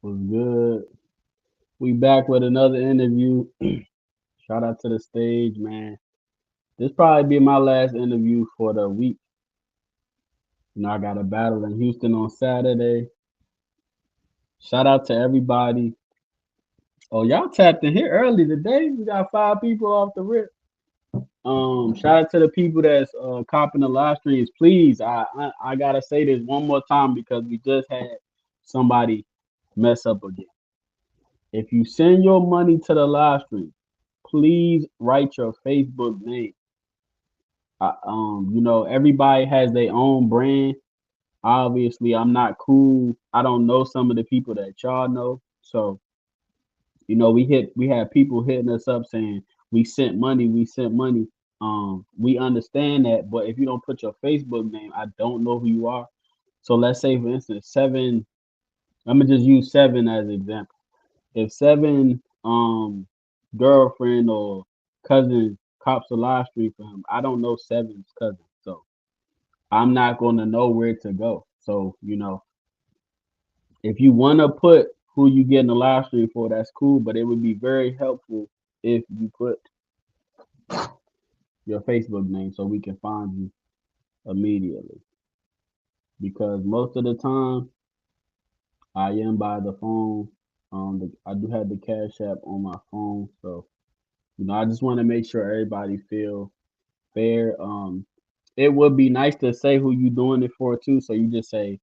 Was good. We back with another interview. Shout out to the stage, man. This probably be my last interview for the week. I got a battle in Houston on Saturday. Shout out to everybody. Oh, y'all tapped in here early today. We got 5 people off the rip. Shout out to the people that's copping the live streams. Please, I gotta say this one more time because we just had somebody mess up again. If you send your money to the live stream, please write your Facebook name. Everybody has their own brand. Obviously, I'm not cool. I don't know some of the people that y'all know. So, we had people hitting us up saying we sent money. We understand that, but if you don't put your Facebook name, I don't know who you are. So let's say for instance, seven. I'm gonna just use seven as an example. If seven girlfriend or cousin cops a live stream for him, I don't know seven's cousin, so I'm not gonna know where to go. So if you wanna put who you get in the live stream for, that's cool. But it would be very helpful if you put your Facebook name so we can find you immediately. Because most of the time I am by the phone. I do have the Cash App on my phone, so I just want to make sure everybody feel fair. It would be nice to say who you doing it for too. So you just say,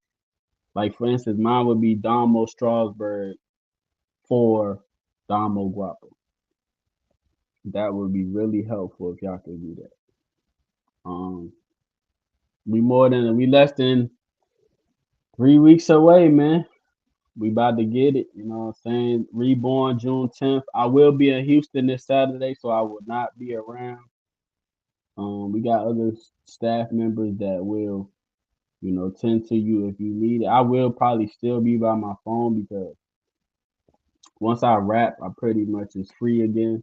like for instance, mine would be Damo Strasburg for Damo Guapo. That would be really helpful if y'all could do that. Um, we less than 3 weeks away, man. We about to get it. You know what I'm saying? Reborn June 10th. I will be in Houston this Saturday, so I will not be around. We got other staff members that will tend to you if you need it. I will probably still be by my phone because once I wrap, I pretty much is free again.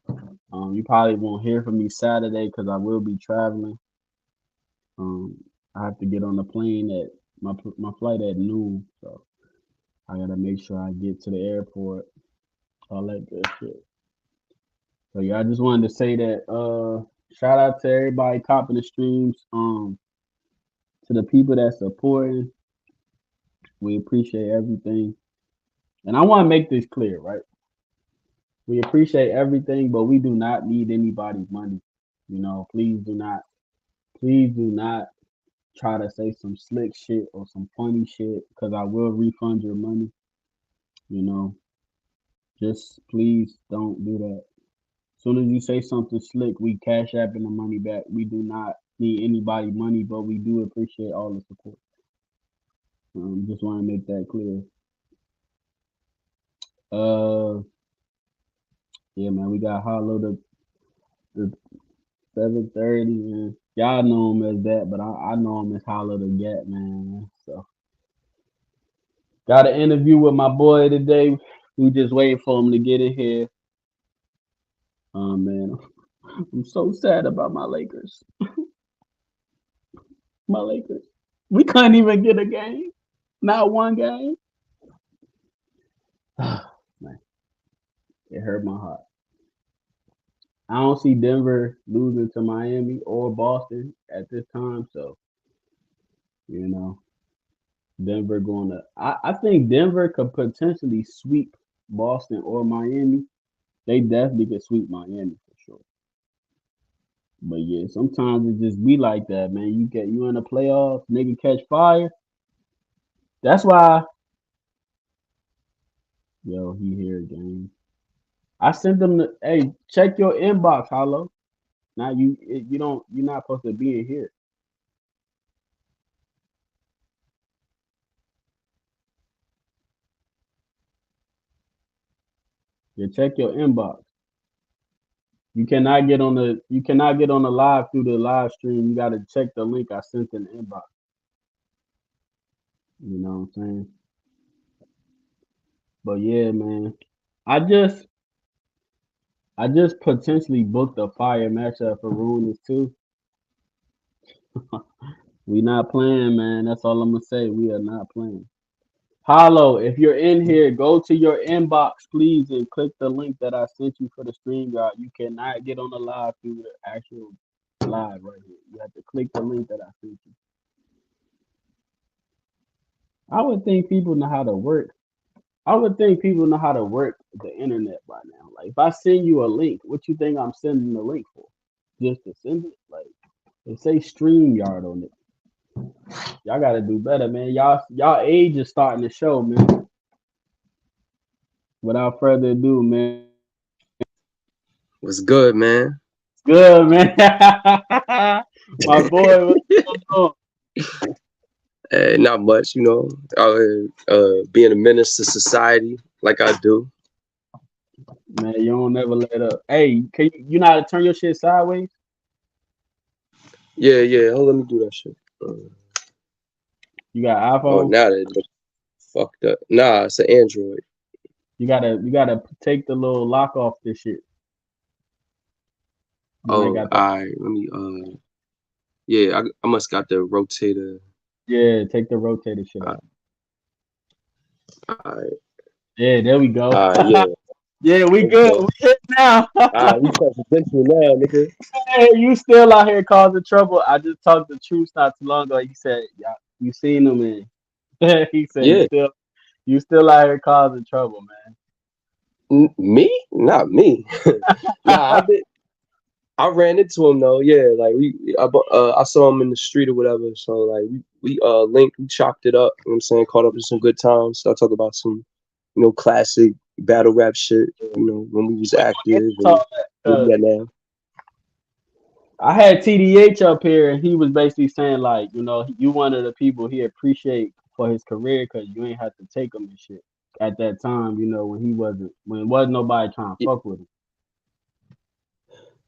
You probably won't hear from me Saturday because I will be traveling. Um, I have to get on the plane at my flight at noon, so I gotta make sure I get to the airport, all that good shit. So yeah, I just wanted to say that. Shout out to everybody copping the streams. To the people that supporting, we appreciate everything. And I want to make this clear, right? We appreciate everything, but we do not need anybody's money. Please do not try to say some slick shit or some funny shit because I will refund your money. You know, just please don't do that. As soon as you say something slick, we cash apping the money back. We do not need anybody money, but we do appreciate all the support. Just want to make that clear. Uh, yeah, man, we got Hollow the 730, man. Y'all know him as that, but I know him as Hollow the Gap, man. So got an interview with my boy today. We just waiting for him to get in here. Man, I'm so sad about my Lakers. My Lakers. We couldn't even get a game. Not one game. Man, it hurt my heart. I don't see Denver losing to Miami or Boston at this time, so you know, Denver going to. I think Denver could potentially sweep Boston or Miami. They definitely could sweep Miami for sure. But yeah, sometimes it just be like that, man. You in the playoffs, nigga catch fire. That's why, yo, he here again. I sent them the hey, check your inbox, Hollow. Now you're not supposed to be in here. You check your inbox. You cannot get on the live through the live stream. You gotta check the link I sent in the inbox. You know what I'm saying? But yeah, man. I just I just potentially booked a fire matchup for Ruinous too. We not playing, man. That's all I'm gonna say. We are not playing. Hollow, if you're in here, go to your inbox, please, and click the link that I sent you for the stream guide. You cannot get on the live through the actual live right here. You have to click the link that I sent you. I would think people know how to work. I would think people know how to work the internet by now. Like, if I send you a link, what you think I'm sending the link for? Just to send it? Like, it say StreamYard on it. Y'all gotta do better, man. Y'all age is starting to show, man. Without further ado, man. What's good, man? Good, man. My boy, what's going on? Not much, out here being a menace to society like I do. Man, you don't never let up. Hey, you know how to turn your shit sideways? Yeah, yeah. Hold, let me do that shit. You got Oh, iPhone? now that look fucked up. Nah, it's an Android. You gotta take the little lock off this shit. You ain't Oh, got that. all right. Let me. Yeah, I must got the rotator. Yeah, take the rotator shit All off. right, Yeah, there we go. all right, yeah. Yeah, we good. Okay. We hit now. All right, we presidential now, nigga. Hey, you still out here causing trouble. I just talked to Truth not too long ago. He said, "Yeah, you seen him in." He said, Yeah, you still out here causing trouble, Me? Not me. Nah, I man." did. I ran into him though. Yeah, like I saw him in the street or whatever. So like we linked, we chopped it up. You know what I'm saying? Caught up in some good times. Start talking about some classic battle rap shit. When we was We gonna get active into and all that where 'cause we at now. I had TDH up here, and he was basically saying like, you one of the people he appreciate for his career because you ain't have to take him and shit at that time. When wasn't nobody trying to fuck with him.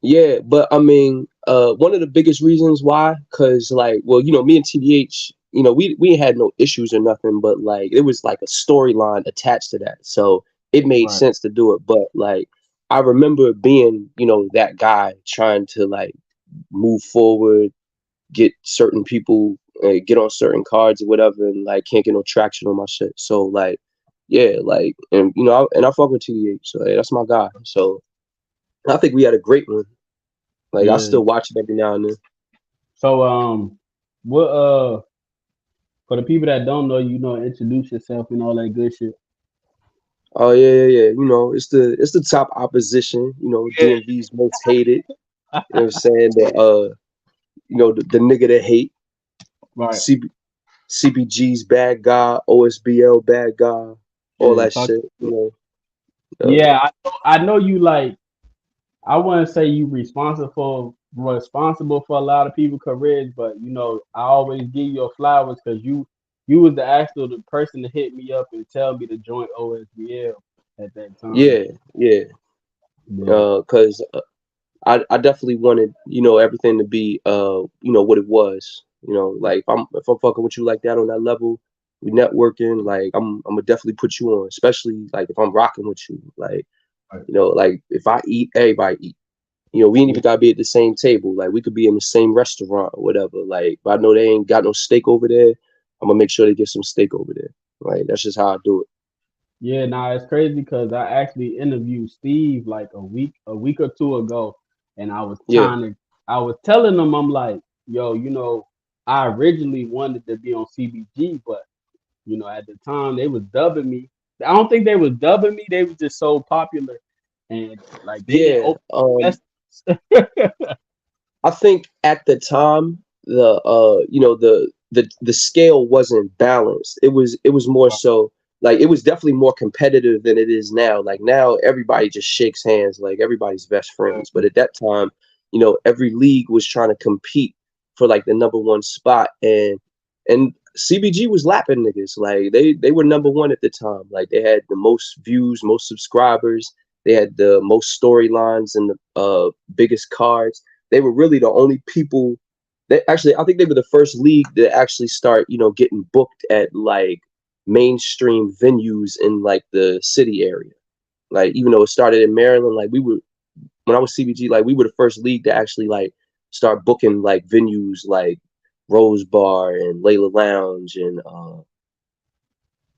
Yeah, but I mean, one of the biggest reasons why, cause like, well, me and TDH, we ain't had no issues or nothing, but like, it was like a storyline attached to that, so it made Right. sense to do it. But like, I remember being, that guy trying to like move forward, get certain people, get on certain cards or whatever, and like can't get no traction on my shit. So like, yeah, like, and I fuck with TDH, so yeah, that's my guy. So I think we had a great one. Like I Yeah. still watch it every now and then. So what for the people that don't know, introduce yourself and all that good shit. Oh yeah, yeah, yeah. It's the top opposition. Yeah. DMV's most hated. You know what I'm saying? The nigga that hate Right. CB, CBG's bad guy, OSBL bad guy, all Yeah. that Talk. shit. Uh, Yeah, I know you like. I wouldn't say you responsible for a lot of people's careers, but I always give you your flowers because you was the actual the person to hit me up and tell me to join OSBL at that time. yeah, yeah. Yeah. Cause I definitely wanted everything to be what it was. Like if I'm fucking with you like that on that level, we networking. Like I'm gonna definitely put you on, especially like if I'm rocking with you. Like Right. like if I eat, everybody eat. We ain't Yeah. even gotta be at the same table. Like we could be in the same restaurant or whatever. Like if I know they ain't got no steak over there, I'm gonna make sure they get some steak over there. Like that's just how I do it. Yeah, nah, it's crazy because I actually interviewed Steve like a week or two ago, and Yeah, I was telling him, I'm like, yo, I originally wanted to be on CBG, but at the time they was dubbing me. I don't think they was dubbing me. They was just so popular, and like they didn't yeah. open the I think at the time the scale wasn't balanced. It was more so like it was definitely more competitive than it is now. Like now everybody just shakes hands, like everybody's best friends. But at that time, every league was trying to compete for like the number one spot, and CBG was lapping niggas. Like they were number one at the time. Like they had the most views, most subscribers. They had the most storylines and the biggest cards. They were really the only people that actually, I think they were the first league that actually start, getting booked at like mainstream venues in like the city area. Like even though it started in Maryland, like we were when I was CBG, like we were the first league to actually like start booking like venues like Rose Bar and Layla Lounge and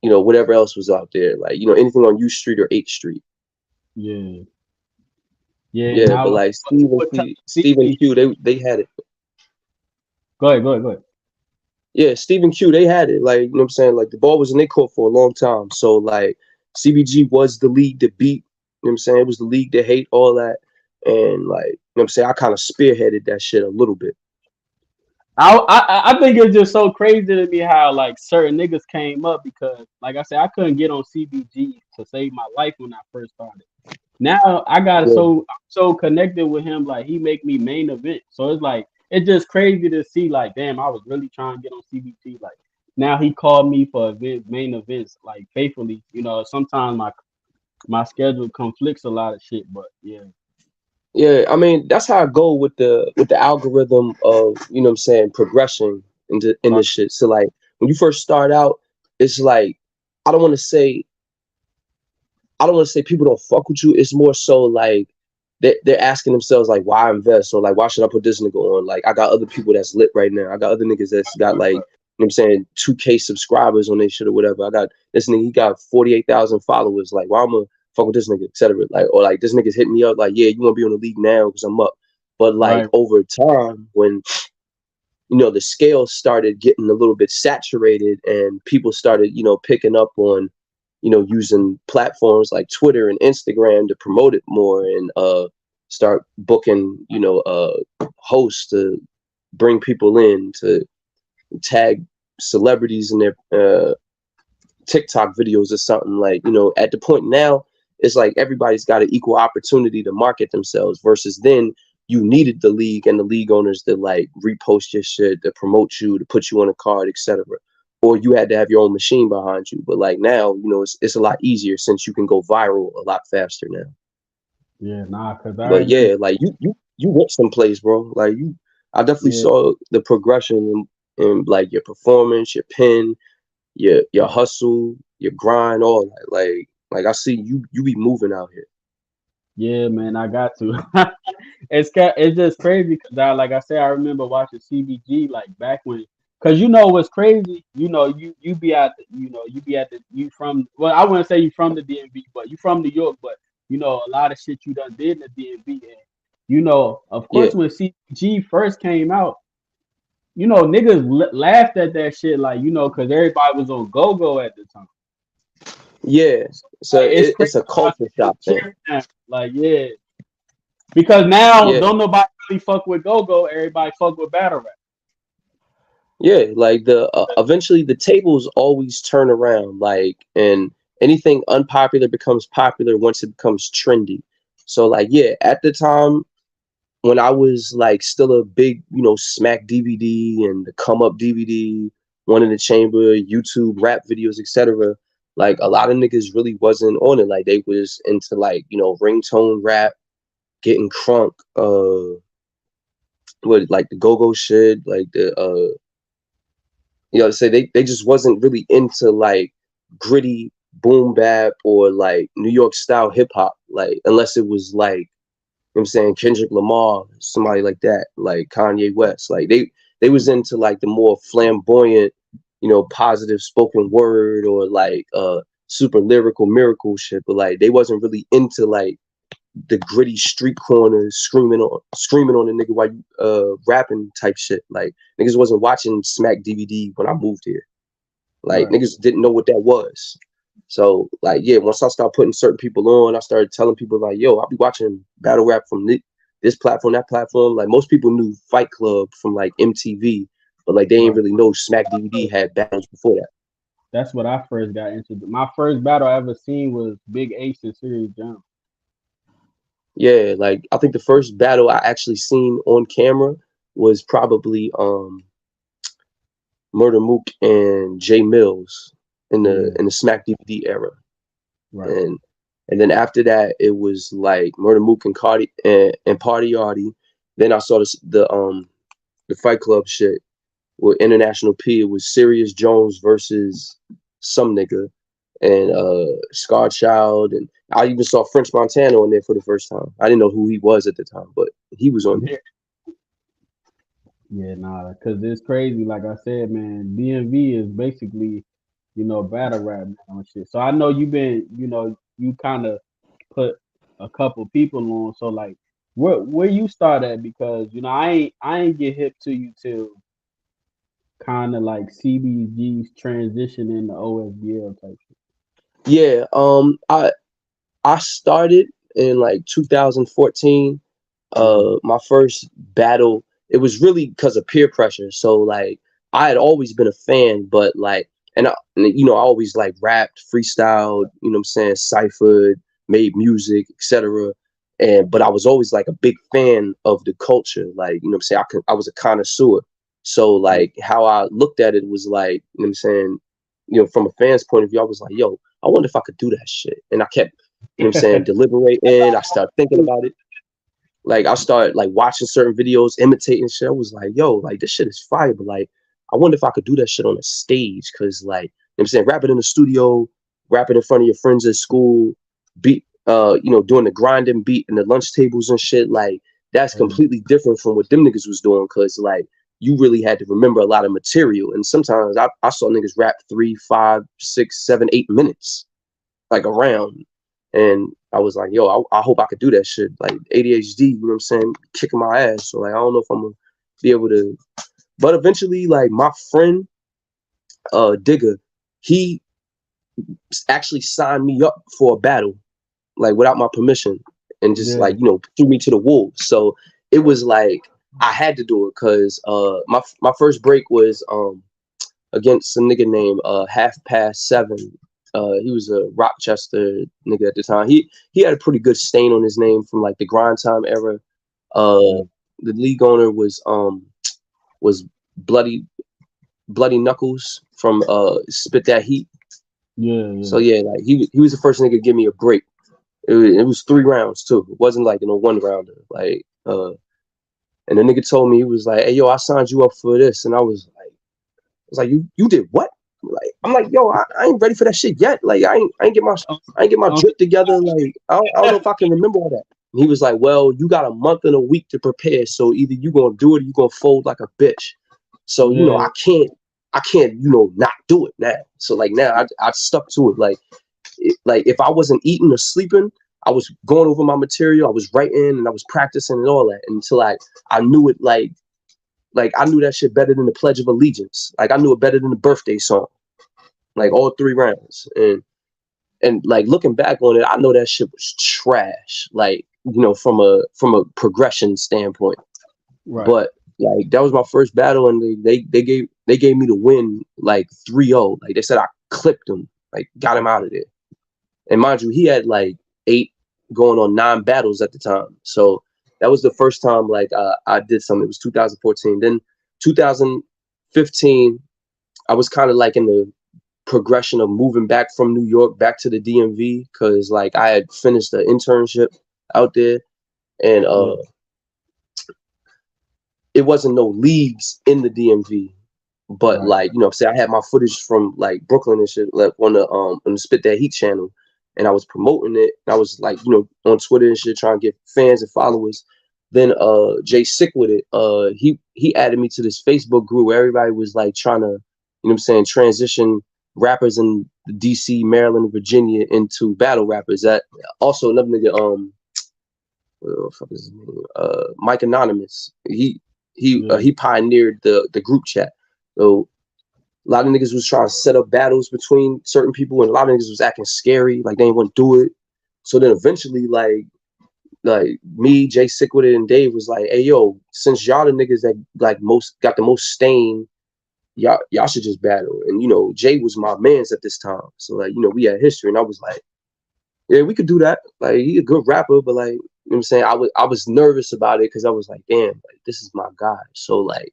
whatever else was out there, like anything on U Street or 8th Street. Yeah, yeah. Yeah, but Now, like what type of Stephen TV? Q, they had it. Go ahead, go ahead, go ahead. Yeah, Stephen Q, they had it. Like, what I'm saying? Like the ball was in their court for a long time. So like CBG was the league to beat. What I'm saying? It was the league to hate, all that. And like, what I'm saying? I kind of spearheaded that shit a little bit. I think it's just so crazy to me how like certain niggas came up because like I said I couldn't get on CBG to save my life when I first started. Now I got Yeah. so connected with him like he make me main event. So it's like it's just crazy to see like damn I was really trying to get on CBG like now he called me for main events like faithfully. Sometimes my schedule conflicts a lot of shit, but yeah. Yeah, I mean, that's how I go with the algorithm of, what I'm saying, progression in Right, this shit. So like when you first start out, it's like I don't want to say I don't want to say people don't fuck with you. It's more so like they're asking themselves like, why invest, or like, why should I put this nigga on? Like, I got other people that's lit right now. I got other niggas that's got like, what I'm saying, 2K subscribers on their shit or whatever. I got this nigga, he got 48,000 followers. Like, why I'm gonna fuck with this nigga, etc. Like, or like this nigga's hitting me up like, yeah, you wanna be on the league now because I'm up. But like right, over time, when the scale started getting a little bit saturated and people started, picking up on, using platforms like Twitter and Instagram to promote it more and start booking, hosts to bring people in to tag celebrities in their TikTok videos or something, like, at the point now, it's like everybody's got an equal opportunity to market themselves versus then you needed the league and the league owners to like repost your shit, to promote you, to put you on a card, etc. Or you had to have your own machine behind you. But like now, it's a lot easier since you can go viral a lot faster now. yeah, nah, cause I But remember, yeah, like you went someplace, bro. Like I definitely yeah, saw the progression in like your performance, your pen, your hustle, your grind, all that. Like I see you be moving out here. yeah, man, I got to. It's just crazy because like I said, I remember watching CBG like back when. Cause what's crazy, you be at you be at the you from well I wouldn't say you from the DMV, but you from New York, but a lot of shit you done did in the DMV, and of Yeah, course when CBG first came out, niggas laughed at that shit like cause everybody was on go go at the time. yeah. So Like, it's crazy it's a watching culture niggas shock thing. cheer now. Like yeah, because now Yeah, don't nobody really fuck with go go, everybody fuck with battle rap. yeah. Like the eventually the tables always turn around. Like, and anything unpopular becomes popular once it becomes trendy. So like yeah, at the time when I was like still a big, Smack DVD and the Come Up DVD, One in the Chamber, YouTube rap videos, etc. Like a lot of niggas really wasn't on it. Like they was into like, ringtone rap, getting crunk, what like the go-go shit, like the say they just wasn't really into like gritty boom bap or like New York style hip hop, like unless it was like, I'm saying, Kendrick Lamar, somebody like that, like Kanye West. Like they was into like the more flamboyant, positive spoken word or like super lyrical miracle shit. But like they wasn't really into like the gritty street corners screaming on a nigga while you rapping type shit. Like niggas wasn't watching Smack DVD when I moved here. Like Right. niggas didn't know what that was. So like yeah, once I started putting certain people on, I started telling people like, yo, I'll be watching battle rap from this platform, that platform. Like most people knew Fight Club from like MTV, but like they didn't Right. really know Smack DVD had battles before that. That's what I first got into. My first battle I ever seen was Big Ace and Serious Jump. Yeah, like I think the first battle I actually seen on camera was probably Murder Mook and Jay Mills Yeah. in the Smack DVD era. Right. and and then after that it was like Murder Mook and Cardi and Party Yardy. Then I saw the Fight Club shit with International P. It was Serious Jones versus some nigga and Scar Child, and I even saw French Montana on there for the first time. I didn't know who he was at the time, but he was on there. Yeah. Yeah, nah, cause it's crazy. Like I said, man, DMV is basically battle rap now and shit. So I know you've been, you kind of put a couple people on. So like, where you start at? Because I ain't get hip to you till kind of like CBG's transition into OSBL type shit. Yeah, I started in like 2014. Mm, My first battle, it was really because of peer pressure. So like I had always been a fan, but like and I always like rapped, freestyled, you know what I'm saying, ciphered, made music, etc. And but I was always like a big fan of the culture. Like, you know what I'm saying? I was a connoisseur. So mm. like how I looked at it was like, you know what I'm saying, from a fan's point of view, I was like, yo, I wonder if I could do that shit. And I kept, you know what I'm saying, deliberating. I started thinking about it. Like I started like watching certain videos, imitating shit. I was like, yo, like this shit is fire, but like I wonder if I could do that shit on a stage. Cause like, you know what I'm saying, rap it in the studio, rap it in front of your friends at school, beat doing the grinding beat in the lunch tables and shit, like that's Mm. completely different from what them niggas was doing. Cause like you really had to remember a lot of material. And sometimes I saw niggas rap 3, 5, 6, 7, 8 minutes like around. And I was like, yo, I hope I could do that shit. Like ADHD, you know what I'm saying? Kicking my ass. So like I don't know if I'm gonna be able to, but eventually, like my friend Digger, he actually signed me up for a battle, like without my permission, and just Yeah, like, threw me to the wolves. So it was like I had to do it because my first break was against a nigga named Half Past Seven. He was a Rochester nigga at the time. He had a pretty good stain on his name from like the grind time era. yeah, The league owner was bloody bloody knuckles from Spit That Heat. yeah, So yeah. yeah, like he was the first nigga to give me a break. It was 3 rounds too. It wasn't like one rounder. Like and the nigga told me, he was like, "Hey yo, I signed you up for this," and I was like, you did what? Like I'm like, yo, I ain't ready for that shit yet. Like I ain't get my Um, drip together. Like I don't know if I can remember all that. And he was like, well, you got a month and a week to prepare. So either you gonna do it or you gonna fold like a bitch. So yeah, I can't not do it now. So like now I stuck to it. Like if I wasn't eating or sleeping, I was going over my material. I was writing and I was practicing and all that until I knew it like I knew that shit better than the Pledge of Allegiance. Like I knew it better than the birthday song. Like mm, all 3 rounds. And like looking back on it, I know that shit was trash. Like, from a progression standpoint. right. But like that was my first battle and they gave me the win like 3-0. Like they said I clipped him, like got him out of there. And mind you, he had like 8 going on 9 battles at the time. So that was the first time like I did something. It was 2014. Then 2015, I was kind of like in the progression of moving back from New York back to the DMV because like I had finished the internship out there and Yeah, it wasn't no leagues in the DMV. But right. like, say I had my footage from like Brooklyn and shit like on the Spit That Heat channel and I was promoting it. I was like, on Twitter and shit trying to get fans and followers. Then Jay Sick with it, he added me to this Facebook group where everybody was like trying to, what I'm saying, transition rappers in DC, Maryland, Virginia into battle rappers. That also another nigga, what the fuck is his name? Mike Anonymous. Yeah, He pioneered the group chat. So a lot of niggas was trying to set up battles between certain people, and a lot of niggas was acting scary, like they didn't want to do it. So then eventually, like me, Jay Sick with it, and Dave was like, "Hey yo, since y'all the niggas that like most got the most stain, y'all should just battle." And Jay was my man's at this time, so like we had history, and I was like, "Yeah, we could do that." Like he a good rapper, but like what I'm saying, I was nervous about it because I was like, "Damn, like this is my guy." So like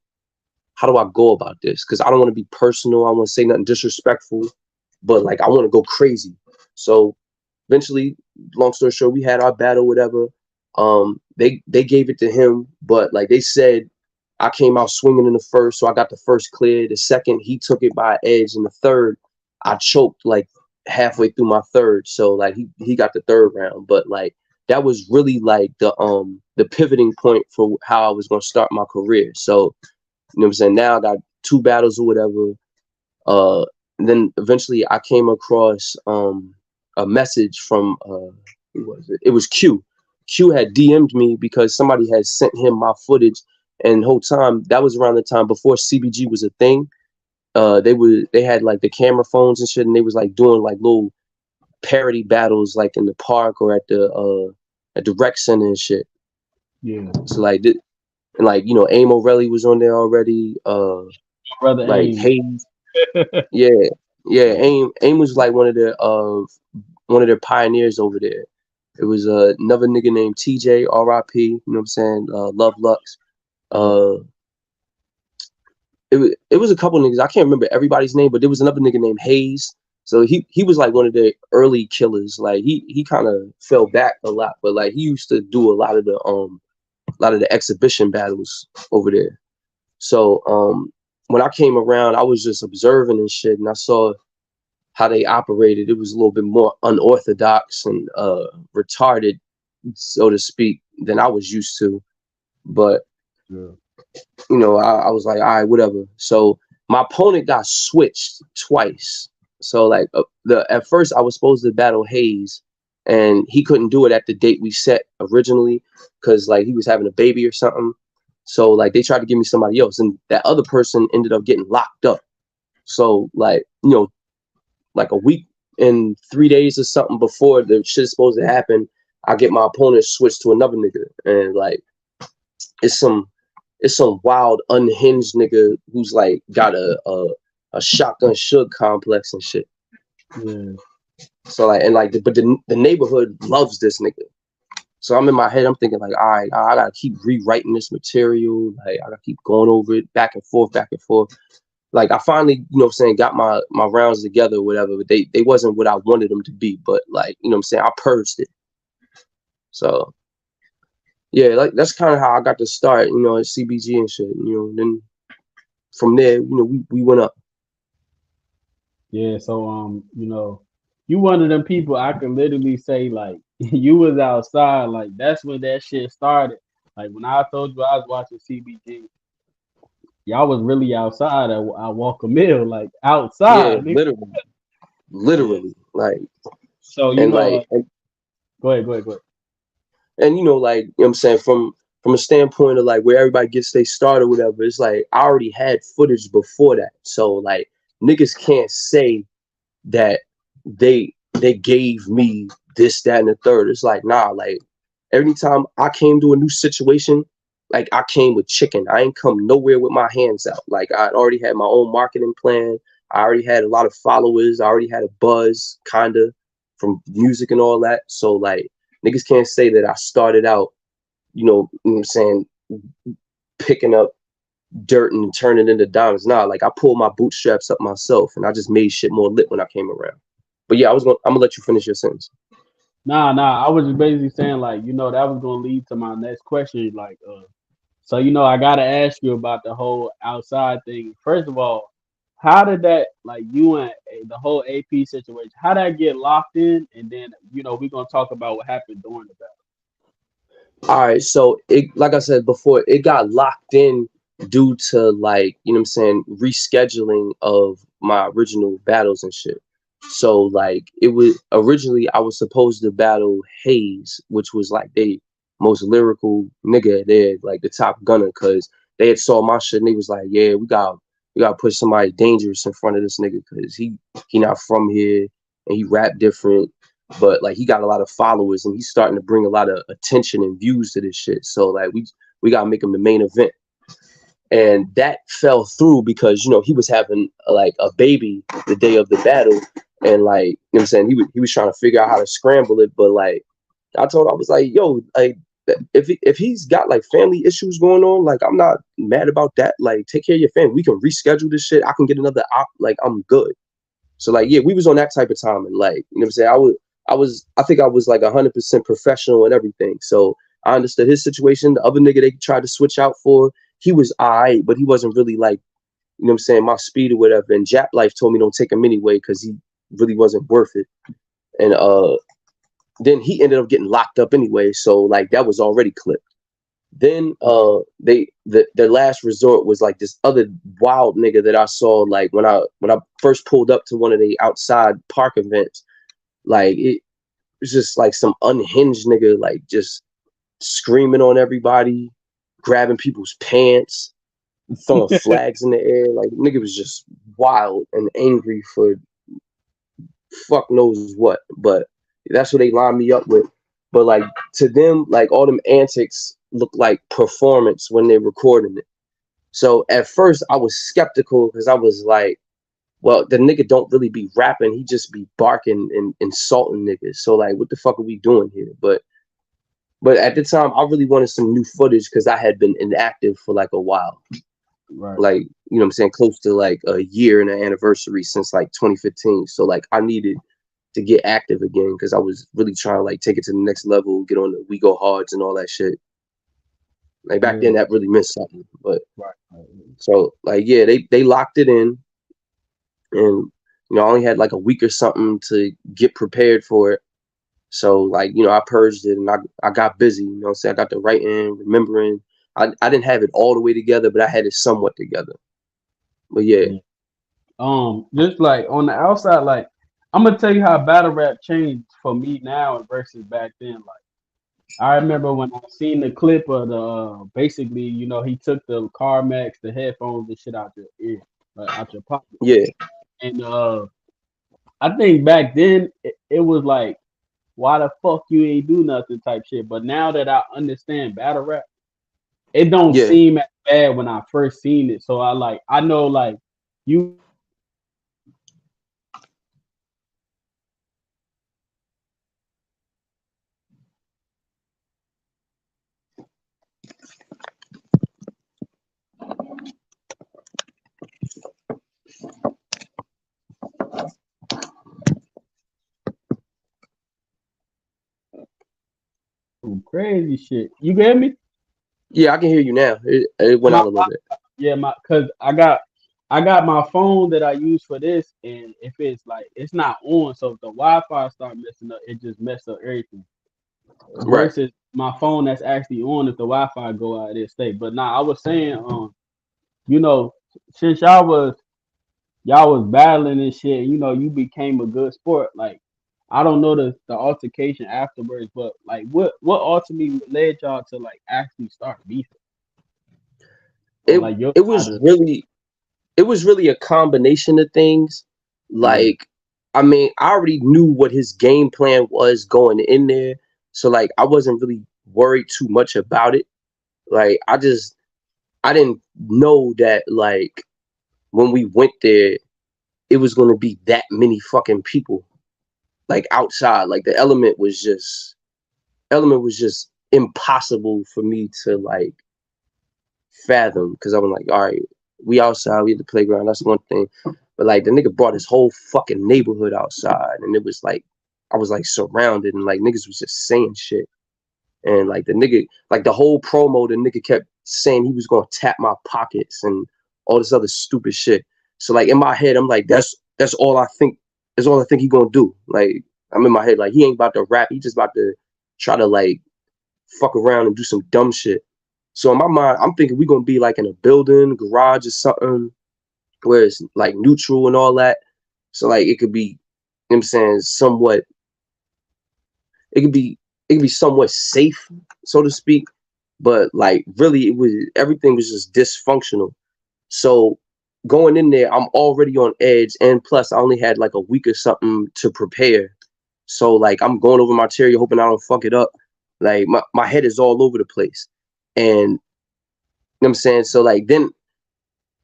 how do I go about this? Because I don't want to be personal. I want to say nothing disrespectful, but like I want to go crazy. So eventually, long story short, we had our battle, whatever. They gave it to him, but like they said, I came out swinging in the first, so I got the first clear. The second, he took it by edge, and the third, I choked like halfway through my third. So like he got the third round, but like that was really like the pivoting point for how I was gonna start my career. So you know what I'm saying? Now I got 2 battles or whatever. then eventually I came across a message from who was it? It was Q. Q had DM'd me because somebody had sent him my footage, and the whole time that was around the time before CBG was a thing. They had like the camera phones and shit, and they was like doing like little parody battles like in the park or at the rec center and shit. Yeah, So like and like Aim O'Reilly was on there already. brother Like Aim. Hayes, yeah, yeah. Aim was like one of their pioneers over there. It was another nigga named TJ, RIP. You know what I'm saying? Love Lux. Yeah, Uh, it was a couple niggas. I can't remember everybody's name, but there was another nigga named Hayes. So he was like one of the early killers. Like he kind of fell back a lot, but like he used to do a lot of the exhibition battles over there. So when I came around, I was just observing and shit, and I saw how they operated. It was a little bit more unorthodox and retarded, so to speak, than I was used to. But yeah, I was like, all right, whatever. So my opponent got switched twice. So like the at first I was supposed to battle Hayes, and he couldn't do it at the date we set originally because like he was having a baby or something. So like they tried to give me somebody else, and that other person ended up getting locked up. So like like a week and 3 days or something before the shit is supposed to happen, I get my opponent switched to another nigga, and like it's some wild unhinged nigga who's like got a shotgun shug complex and shit. yeah, So like but the neighborhood loves this nigga. So I'm in my head, I'm thinking like, all right, I gotta keep rewriting this material. Like I gotta keep going over it back and forth, back and forth. Like I finally, what I'm saying, got my rounds together, or whatever, but they wasn't what I wanted them to be. But like, what I'm saying, I purged it. So yeah, like that's kind of how I got to start, at CBG and shit. Then from there, we went up. yeah. So you one of them people I could literally say like you was outside, like that's when that shit started. Like when I told you I was watching CBG, y'all was really outside at Walker Mill, like Yeah, outside, nigga. Yeah. literally, like, So and like, go ahead, go ahead, go ahead. like, what I'm saying, from a standpoint of like where everybody gets they start or whatever, it's like I already had footage before that, so like niggas can't say that they gave me this, that, and the third. It's like, nah, like every time I came to a new situation, like I came with chicken. I ain't come nowhere with my hands out. Like I already had my own marketing plan. I already had a lot of followers. I already had a buzz, kinda, from music and all that. So like niggas can't say that I started out, what I'm saying, picking up dirt and turning it into diamonds. Nah, like I pulled my bootstraps up myself and I just made shit more lit when I came around. But yeah, I'm gonna let you finish your sentence. Nah. I was just basically saying like, that was gonna lead to my next question. Like, so I gotta ask you about the whole outside thing. First of all, how did that like you and the whole AP situation? How did that get locked in? And then we're gonna talk about what happened during the battle. All right, so it, like I said before, it got locked in due to like, what I'm saying, rescheduling of my original battles and shit. So like it was originally I was supposed to battle Hayes, which was like they most lyrical nigga there, like the top gunner, cause they had saw my shit and they was like, yeah, we gotta put somebody dangerous in front of this nigga, cause he not from here and he rap different, but like he got a lot of followers and he's starting to bring a lot of attention and views to this shit. So like we gotta make him the main event. And that fell through because he was having like a baby the day of the battle, and like, what I'm saying, he was trying to figure out how to scramble it. But like I was like, yo, like if he's got like family issues going on, like I'm not mad about that. Like take care of your family. We can reschedule this shit. I can get another op. Like I'm good. So like yeah, we was on that type of time, and like, what I'm saying, I think I was like 100% professional and everything. So I understood his situation. The other nigga they tried to switch out for, he was alright, but he wasn't really like, what I'm saying, my speed or whatever. And Jap Life told me don't take him anyway because he really wasn't worth it. And then he ended up getting locked up anyway. So like that was already clipped. Then their last resort was like this other wild nigga that I saw like when I first pulled up to one of the outside park events. Like it was just like some unhinged nigga like just screaming on everybody, grabbing people's pants, throwing flags in the air. Like nigga was just wild and angry for fuck knows what. But that's what they lined me up with. But like to them, like all them antics look like performance when they're recording it. So at first I was skeptical because I was like, well, the nigga don't really be rapping. He just be barking and insulting niggas. So like, what the fuck are we doing here? But at the time, I really wanted some new footage because I had been inactive for like a while. Right. Like, you know what I'm saying? Close to like a year and an anniversary since like 2015. So like I needed to get active again because I was really trying to like take it to the next level, get on the We Go Hards and all that shit. Like back then Yeah. that really meant something. But Right. so like yeah, they locked it in and I only had like a week or something to get prepared for it. So like, I purged it and I got busy, what I'm saying? I got the writing, remembering. I didn't have it all the way together, but I had it somewhat together. But yeah, Yeah. Just like on the outside, like I'm gonna tell you how battle rap changed for me now versus back then. Like I remember when I seen the clip of the basically, he took the CarMax, the headphones and shit out your ear, out your pocket. yeah, And I think back then it was like, why the fuck you ain't do nothing type shit. But now that I understand battle rap, it don't yeah. seem as bad when I first seen it. So I know like you some crazy shit. You get me? Yeah, I can hear you now. It went My, out a little bit. yeah, cause I got my phone that I use for this, and if it's like it's not on, so if the Wi-Fi start messing up, it just mess up everything. Right. Versus my phone that's actually on, if the Wi-Fi go out, it stay. But now I was saying, you know, since y'all was battling and shit, you became a good sport. Like I don't know the altercation afterwards, but like what ultimately led y'all to like actually start beefing on It like your it side was of really it was really a combination of things. yeah. Like, I mean, I already knew what his game plan was going in there. So like I wasn't really worried too much about it. Like I didn't know that like when we went there, it was gonna be that many fucking people like outside. Like the element was just impossible for me to like fathom because I'm like, all right, we outside, we at the playground, that's one thing. But like the nigga brought his whole fucking neighborhood outside and it was like I was like surrounded and like niggas was just saying shit. And like the nigga, like the whole promo, the nigga kept saying he was gonna tap my pockets and all this other stupid shit. So like in my head, I'm like, that's all I think. That's all I think he gonna do. Like I'm in my head, like he ain't about to rap. He just about to try to like fuck around and do some dumb shit. So in my mind, I'm thinking we gonna be like in a building, garage or something, where it's like neutral and all that. So like it could be, I'm saying, somewhat. It could be it could be somewhat safe, so to speak. But like really, it was everything was just dysfunctional. So going in there, I'm already on edge, and plus I only had like a week or something to prepare. So like I'm going over my material, hoping I don't fuck it up. Like my head is all over the place, and what I'm saying? So like then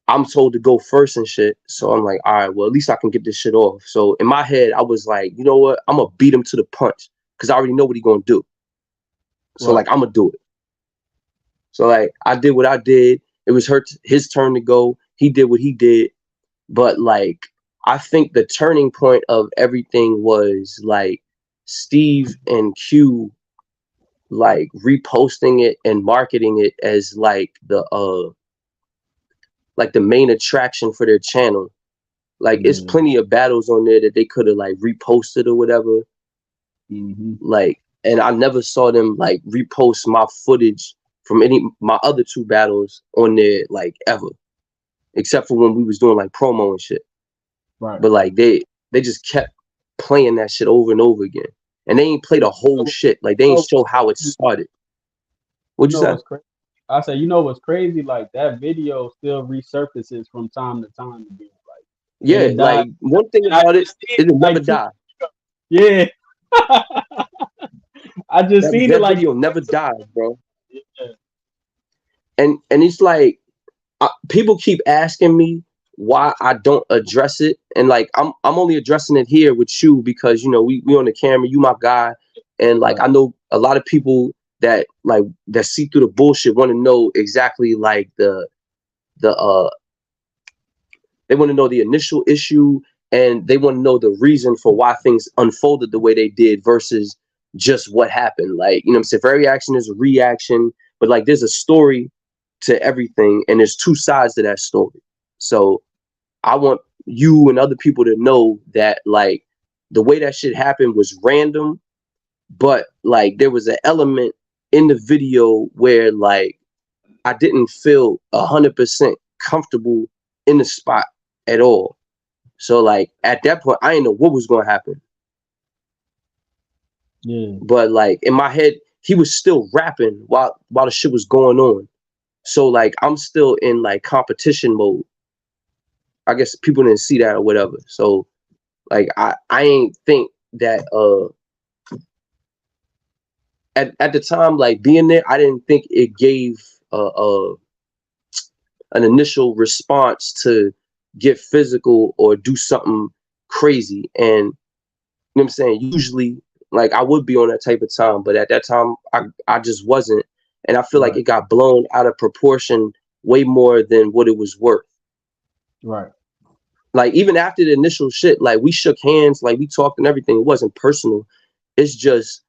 I'm told to go first and shit. So I'm like, all right, well at least I can get this shit off. So in my head, I was like, you know what? I'm gonna beat him to the punch because I already know what he gonna do. So Right. like I'm gonna do it. So like I did what I did. It was his turn to go. He did what he did. But like I think the turning point of everything was like Steve and Q like reposting it and marketing it as like the main attraction for their channel. Like it's Yeah. plenty of battles on there that they could have like reposted or whatever. Hmm. Like, and I never saw them like repost my footage from any my other two battles on there like ever, except for when we was doing like promo and shit. Right. But like they just kept playing that shit over and over again, and they ain't play the whole shit. Like they ain't So, show how it started. you What'd you know say? what's crazy? I say, you know what's crazy? Like that video still resurfaces from time to time again. Like Yeah, it'll die. like one thing And I about it, just seen it it'll never like 2 die. Yeah. I just That seen it that like video never dies, bro. yeah, And it's like people keep asking me why I don't address it, and like I'm only addressing it here with you because you know we on the camera, you my guy, and like right, I know a lot of people that see through the bullshit want to know exactly like the they want to know the initial issue, and they want to know the reason for why things unfolded the way they did versus just what happened. Like, you know what I'm saying? For every action, there's a reaction, but like there's a story to everything, and there's two sides to that story. So I want you and other people to know that like the way that shit happened was random, but like there was an element in the video where like I didn't feel 100% comfortable in the spot at all. So like at that point, I didn't know what was gonna happen. yeah, But like in my head, he was still rapping while the shit was going on. So like I'm still in like competition mode. I guess people didn't see that or whatever. So like I ain't think that at the time like being there, I didn't think it gave an initial response to get physical or do something crazy. And you know what I'm saying? Usually, like I would be on that type of time, but at that time, I just wasn't. And I feel like right, it got blown out of proportion way more than what it was worth. right, Like even after the initial shit, like we shook hands, like we talked and everything. It wasn't personal. It's just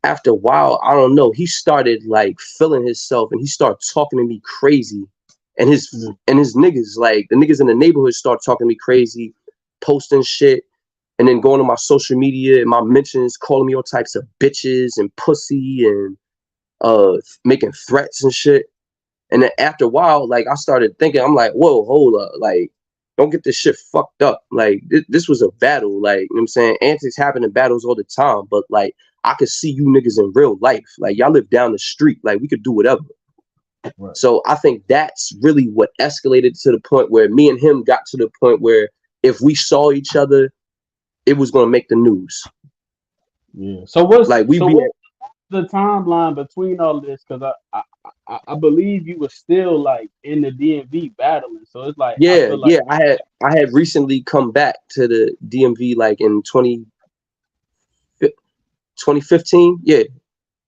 after a while, I don't know. He started like feeling himself, and he started talking to me crazy. And yeah, his niggas, like the niggas in the neighborhood, start talking to me crazy, posting shit, and then going to my social media and my mentions, calling me all types of bitches and pussy and making threats and shit. And then after a while, like I started thinking, I'm like, whoa, hold up, like don't get this shit fucked up. Like this was a battle. Like, you know what I'm saying? Antics happen in battles all the time, but like I could see you niggas in real life. Like y'all live down the street. Like we could do whatever. right. So I think that's really what escalated to the point where me and him got to the point where if we saw each other, it was gonna make the news. Yeah. So what's Like we so be what's the timeline between all this? Because I believe you were still like in the DMV battling. So it's like I yeah, feel like yeah. I had recently come back to the DMV like in 2015. Yeah.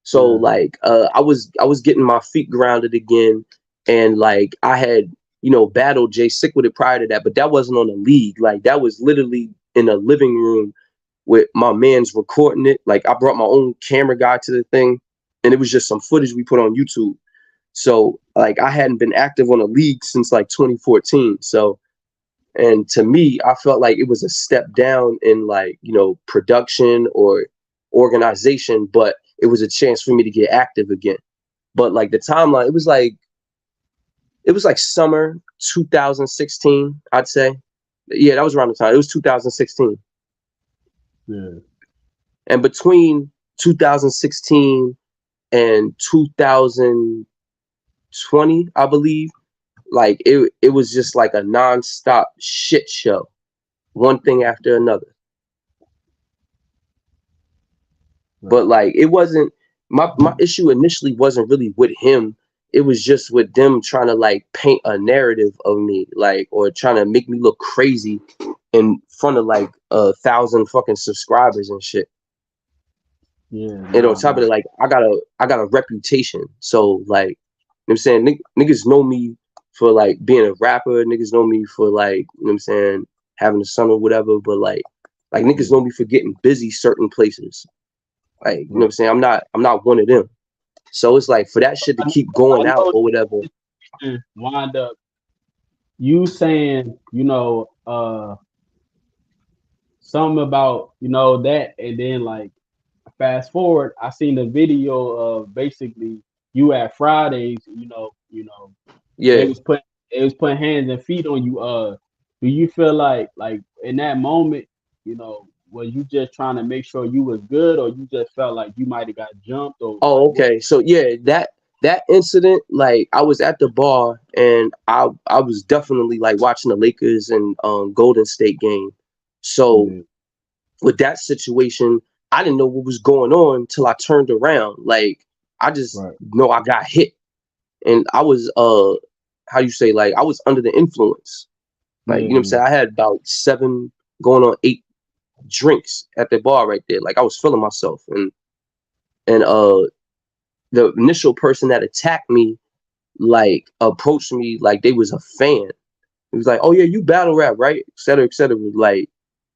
So yeah, like I was getting my feet grounded again, and like I had, you know, battled Jay Sick with it prior to that, but that wasn't on a league. Like that was literally in a living room with my man's recording it. Like I brought my own camera guy to the thing, and it was just some footage we put on YouTube. So like I hadn't been active on a league since like 2014. So, and to me, I felt like it was a step down in like, you know, production or organization, but it was a chance for me to get active again. But like the timeline, it was like summer 2016, I'd say. Yeah, that was around the time. It was 2016. yeah. And between 2016 and 2020, I believe, like it was just like a nonstop shit show, one thing after another. Right. But like it wasn't my issue initially wasn't really with him. It was just with them trying to like paint a narrative of me, like or trying to make me look crazy in front of like 1,000 fucking subscribers and shit. Yeah, And on nah, top of nah. it, like I got a reputation. So like, you know what I'm saying, niggas know me for like being a rapper. Niggas know me for like, you know what I'm saying, having a son or whatever. But like niggas Yeah, know me for getting busy certain places. Like, you know what I'm right. saying, I'm not one of them. So it's like for that shit to I, keep going I out know or whatever. this wind up you saying, something about, that, and then like fast forward, I seen the video of basically you at Fridays, they Yeah. was putting they was putting hands and feet on you. Do you feel like in that moment, was you just trying to make sure you was good, or you just felt like you might have got jumped, or like Oh, what? okay. So yeah, that incident, like I was at the bar and I was definitely like watching the Lakers and Golden State game. So Yeah, with that situation, I didn't know what was going on till I turned around. Like I just right. know I got hit, and I was how you say, like I was under the influence. Like, you know what I'm Yeah, saying? I had about 7 going on 8 drinks at the bar right there. Like I was feeling myself, and the initial person that attacked me like approached me like they was a fan. He was like, "Oh yeah, you battle rap, right?" Et cetera, like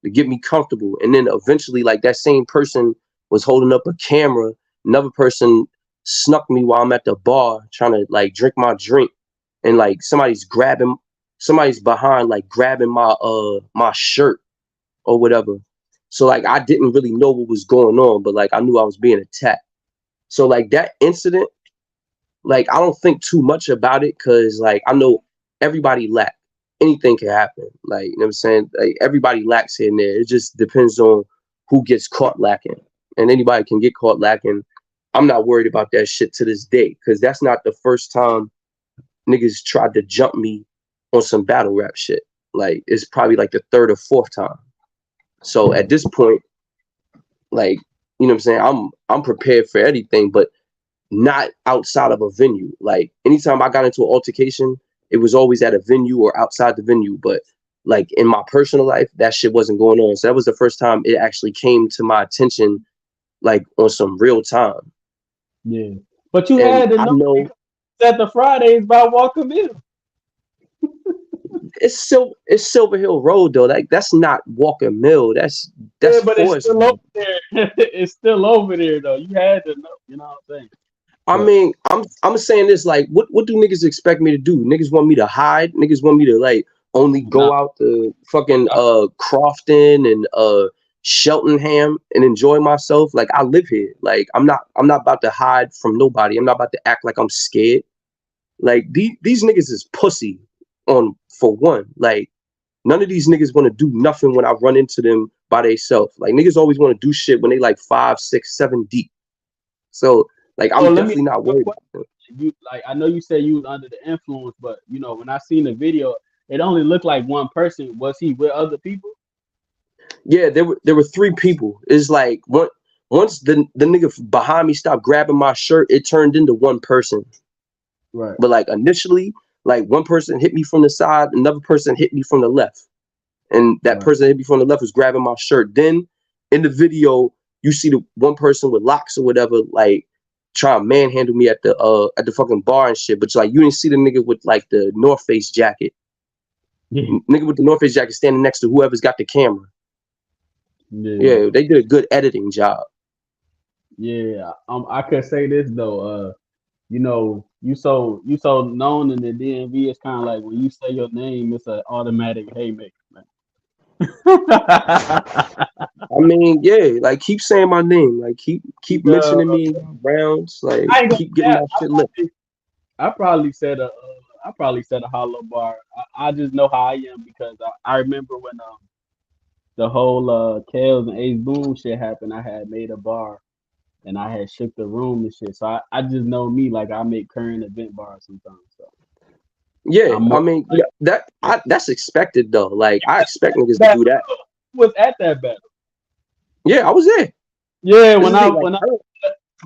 to get me comfortable. And then eventually, like that same person was holding up a camera. Another person snuck me while I'm at the bar trying to like drink my drink, and like somebody's behind like grabbing my shirt or whatever. So like I didn't really know what was going on, but like I knew I was being attacked. So like that incident, like I don't think too much about it because like I know everybody lack. Anything can happen. Like, you know what I'm saying? Like everybody lacks here and there. It just depends on who gets caught lacking. And anybody can get caught lacking. I'm not worried about that shit to this day because that's not the first time niggas tried to jump me on some battle rap shit. Like it's probably like the third or fourth time. So at this point, like, you know what I'm saying? I'm prepared for anything, but not outside of a venue. Like anytime I got into an altercation, it was always at a venue or outside the venue. But like in my personal life, that shit wasn't going on. So that was the first time it actually came to my attention, like on some real time. yeah. But you And had to I know know because that the Fridays by Walker Mill. it's Silver Hill Road though. Like that's not Walker Mill. Yeah, That's but it's Forest still over Hill. there. It's still over there though. You had to know. You know what I'm saying? I But mean, I'm saying this like, what do niggas expect me to do? Niggas want me to hide. Niggas want me to like only nah, go out to fucking I, Crofton and Cheltenham and enjoy myself. Like I live here. Like I'm not about to hide from nobody. I'm not about to act like I'm scared. Like these niggas is pussy on for one. Like none of these niggas want to do nothing when I run into them by themselves. Like niggas always want to do shit when they like 5, 6, 7 deep. So like so I'm let me definitely ask not you a worried question. about them. You like I know you said you was under the influence, but when I seen the video, it only looked like one person. Was he with other people? Yeah, there were 3 people. It's like once the nigga behind me stopped grabbing my shirt, it turned into one person. Right. But like initially, like one person hit me from the side, another person hit me from the left, and that Right. person that hit me from the left was grabbing my shirt. Then in the video, you see the one person with locks or whatever, like trying to manhandle me at the fucking bar and shit. But like you didn't see the nigga with like the North Face jacket, Yeah. nigga with the North Face jacket standing next to whoever's got the camera. Yeah. Yeah, they did a good editing job. Yeah. I could say this though. You so known in the DMV. It's kind of like when you say your name, it's an automatic haymaker, man. I mean, yeah, like keep saying my name, like keep Yeah, mentioning me in rounds, like I ain't gonna keep getting cap. my shit lit. I probably said I probably said a hollow bar. I just know how I am because I remember when the whole Kales and Ace Boom shit happened. I had made a bar and I had shook the room and shit. So I just know me like I make current event bars sometimes. So Yeah, I'm I more mean like that's expected though. Like I expect niggas to that do that. was at that battle. Yeah, I was there. Yeah, This when is the I thing, like when I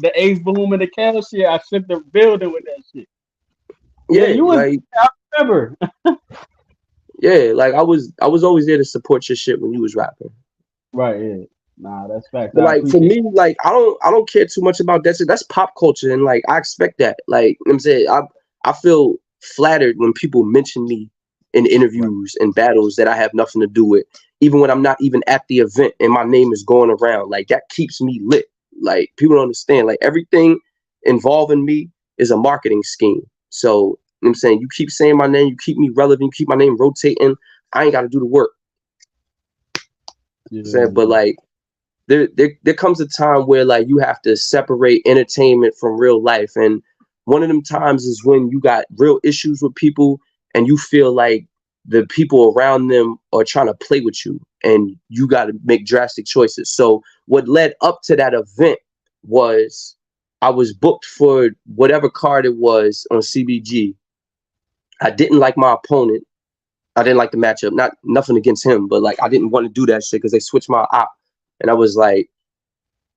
the Ace Boom and the Kales shit, I shook the building with that shit. Yeah, yeah, you was like I remember. yeah, like I was always there to support your shit when you was rapping. Right, yeah. Nah, that's facts. But I like for appreciate me, like I don't care too much about that shit. That's pop culture and like I expect that. Like you know what I'm saying, I feel flattered when people mention me in right. interviews and battles that I have nothing to do with, even when I'm not even at the event and my name is going around. Like that keeps me lit. Like people don't understand. Like everything involving me is a marketing scheme. So you know what I'm saying, you keep saying my name, you keep me relevant, you keep my name rotating. I ain't got to do the work. You know what I'm saying, but Yeah, like there comes a time where like you have to separate entertainment from real life, and one of them times is when you got real issues with people and you feel like the people around them are trying to play with you and you got to make drastic choices. So what led up to that event was I was booked for whatever card it was on CBG. I didn't like my opponent. I didn't like the matchup. Not nothing against him, but like I didn't want to do that shit because they switched my op. And I was like,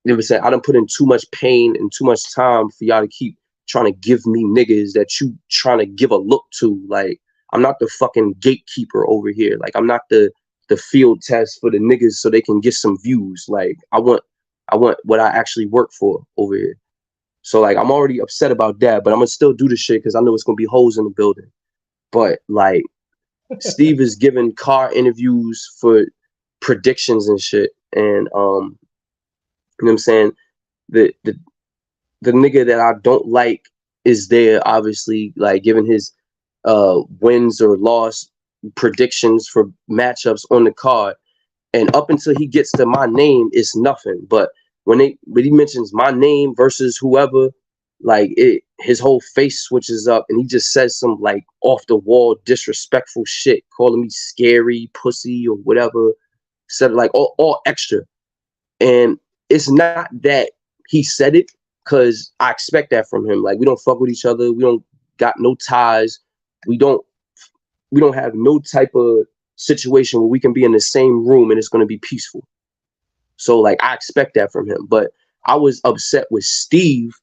they were saying I done put in too much pain and too much time for y'all to keep trying to give me niggas that you trying to give a look to. Like, I'm not the fucking gatekeeper over here. Like, I'm not the field test for the niggas so they can get some views. Like, I want what I actually work for over here. So like I'm already upset about that, but I'm gonna still do the shit because I know it's gonna be hoes in the building. But like Steve is giving car interviews for predictions and shit. And you know what I'm saying? The nigga that I don't like is there, obviously, like giving his wins or loss predictions for matchups on the card. And up until he gets to my name, it's nothing. But when he mentions my name versus whoever, like his whole face switches up and he just says some like off the wall disrespectful shit, calling me scary, pussy, or whatever. Said like all extra. And it's not that he said it, because I expect that from him. Like, we don't fuck with each other. We don't got no ties. We don't have no type of situation where we can be in the same room and it's going to be peaceful. So like I expect that from him. But I was upset with Steve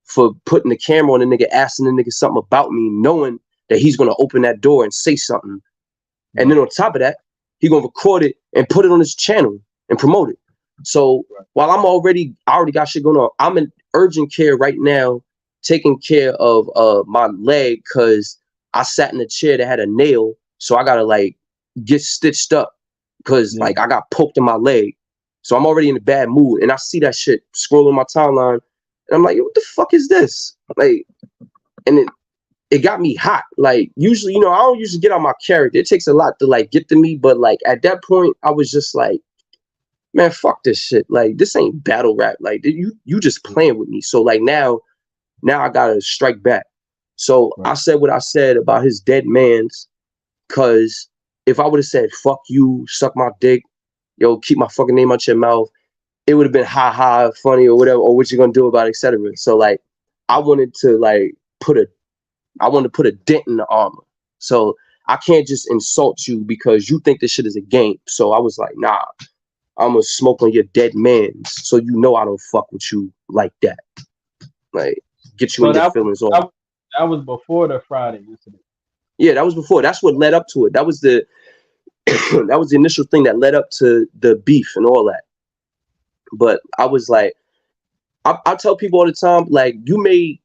for putting the camera on the nigga, asking the nigga something about me, knowing that he's going to open that door and say something. And then on top of that, he going to record it and put it on his channel and promote it. So while I already got shit going on, I'm in urgent care right now, taking care of my leg because I sat in a chair that had a nail. So I got to like get stitched up because like I got poked in my leg. So I'm already in a bad mood. And I see that shit scrolling my timeline. And I'm like, what the fuck is this? Like, and it got me hot. Like, usually, you know, I don't usually get on my character. It takes a lot to like get to me. But like at that point, I was just like, man, fuck this shit. Like, this ain't battle rap. Like, you just playing with me. So like now I gotta strike back. So I said what I said about his dead man's, because if I would have said fuck you, suck my dick, yo, keep my fucking name out your mouth, it would have been ha ha funny or whatever, or what you gonna do about it, etc. So like I wanted to put a dent in the armor. So I can't just insult you because you think this shit is a game. So I was like, nah, I'm gonna smoke on your dead man's so you know I don't fuck with you like that. Like, get you in your feelings off. That was before the Friday incident. Yeah, that was before. That's what led up to it. That was the that was the initial thing that led up to the beef and all that. But I was like, I tell people all the time, like, you may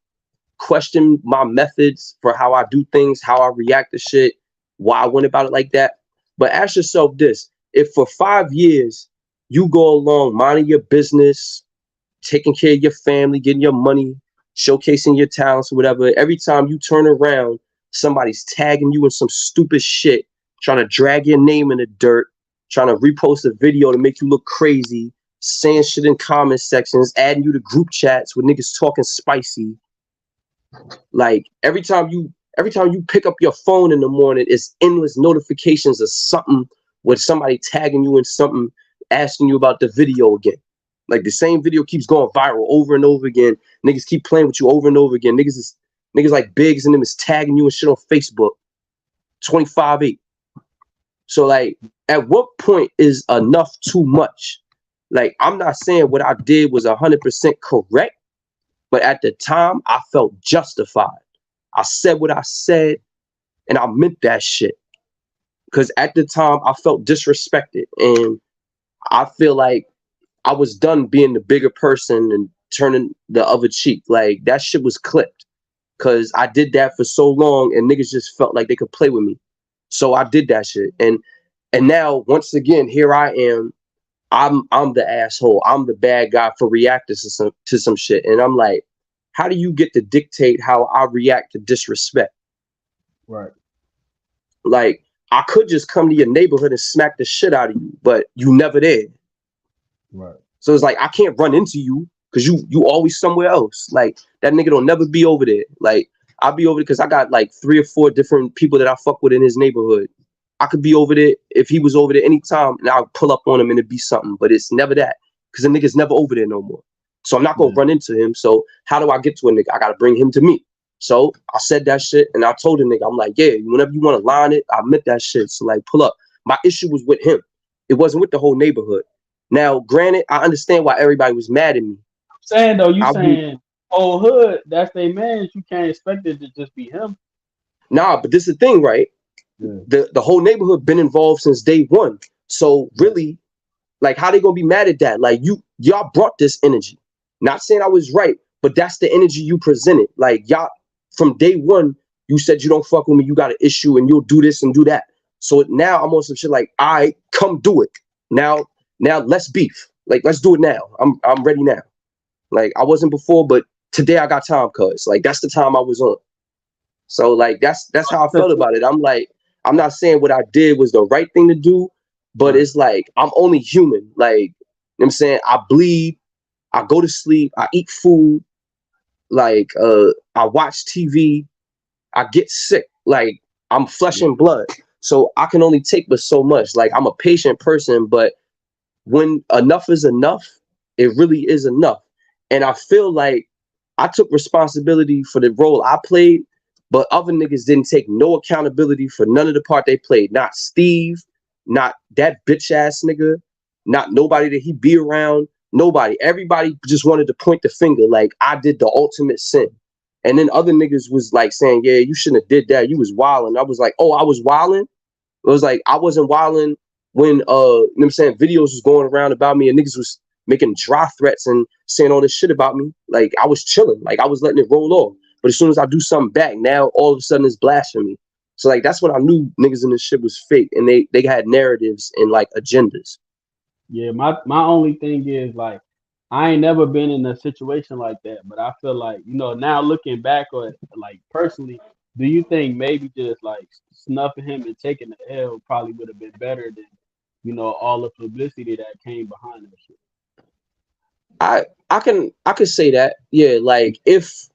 question my methods for how I do things, how I react to shit, why I went about it like that. But ask yourself this: if for 5 years you go along minding your business, taking care of your family, getting your money, showcasing your talents or whatever, every time you turn around, somebody's tagging you in some stupid shit, trying to drag your name in the dirt, trying to repost a video to make you look crazy, saying shit in comment sections, adding you to group chats with niggas talking spicy. Like, every time you pick up your phone in the morning, it's endless notifications of something with somebody tagging you in something, asking you about the video again. Like, the same video keeps going viral over and over again. Niggas keep playing with you over and over again. Niggas like Biggs and them is tagging you and shit on Facebook. 25-8. So like, at what point is enough too much? Like, I'm not saying what I did was 100% correct, but at the time I felt justified. I said what I said and I meant that shit. Because at the time I felt disrespected, and I feel like I was done being the bigger person and turning the other cheek. Like, that shit was clipped because I did that for so long and niggas just felt like they could play with me. So I did that shit. And now, once again, here I am. I'm the asshole. I'm the bad guy for reacting to some shit. And I'm like, how do you get to dictate how I react to disrespect? Right. Like, I could just come to your neighborhood and smack the shit out of you, but you never did. Right. So it's like, I can't run into you. because you always somewhere else. Like that nigga don't never be over there. Like I'll be over there because I got like 3 or 4 different people that I fuck with in his neighborhood. I could be over there if he was over there anytime, and I'll pull up on him and it'd be something. But it's never that because the nigga's never over there no more. So I'm not gonna Yeah. run into him. So how do I get to a nigga? I gotta bring him to me. So I said that shit, and I told the nigga, I'm like, yeah, whenever you want to line it, I admit that shit. So like, pull up. My issue was with him. It wasn't with the whole neighborhood. Now, granted, I understand why everybody was mad at me. Saying though, you I be saying whole hood, that's they man. You can't expect it to just be him. Nah, but this is the thing, right? Yeah. The whole neighborhood been involved since day one. So Yeah. really, like, how they gonna be mad at that? Like, y'all brought this energy. Not saying I was right, but that's the energy you presented. Like, y'all from day one, you said you don't fuck with me, you got an issue, and you'll do this and do that. So now I'm on some shit like, all right, come do it. Now let's beef. Like, let's do it now. I'm ready now. Like I wasn't before, but today I got time, cuz like that's the time I was on. So like that's how I felt about it. I'm like, I'm not saying what I did was the right thing to do, but Right. it's like I'm only human. Like, you know what I'm saying? I bleed, I go to sleep, I eat food, like I watch TV, I get sick. Like I'm flesh Yeah. and blood. So I can only take but so much. Like I'm a patient person, but when enough is enough, it really is enough. And I feel like I took responsibility for the role I played, but other niggas didn't take no accountability for none of the part they played. Not Steve, not that bitch ass nigga, not nobody that he be around. Nobody. Everybody just wanted to point the finger like I did the ultimate sin. And then other niggas was like saying, yeah, you shouldn't have did that. You was wilding. I was like, oh, I was wilding. It was like I wasn't wilding when you know what I'm saying videos was going around about me and niggas was making dry threats and saying all this shit about me. Like I was chilling, like I was letting it roll off. But as soon as I do something back, now all of a sudden it's blasphemy. So like that's when I knew niggas in this shit was fake and they had narratives and like agendas. Yeah, my only thing is like I ain't never been in a situation like that, but I feel like now looking back on like personally, do you think maybe just like snuffing him and taking the L probably would have been better than all the publicity that came behind that shit? I could say that. Yeah, like if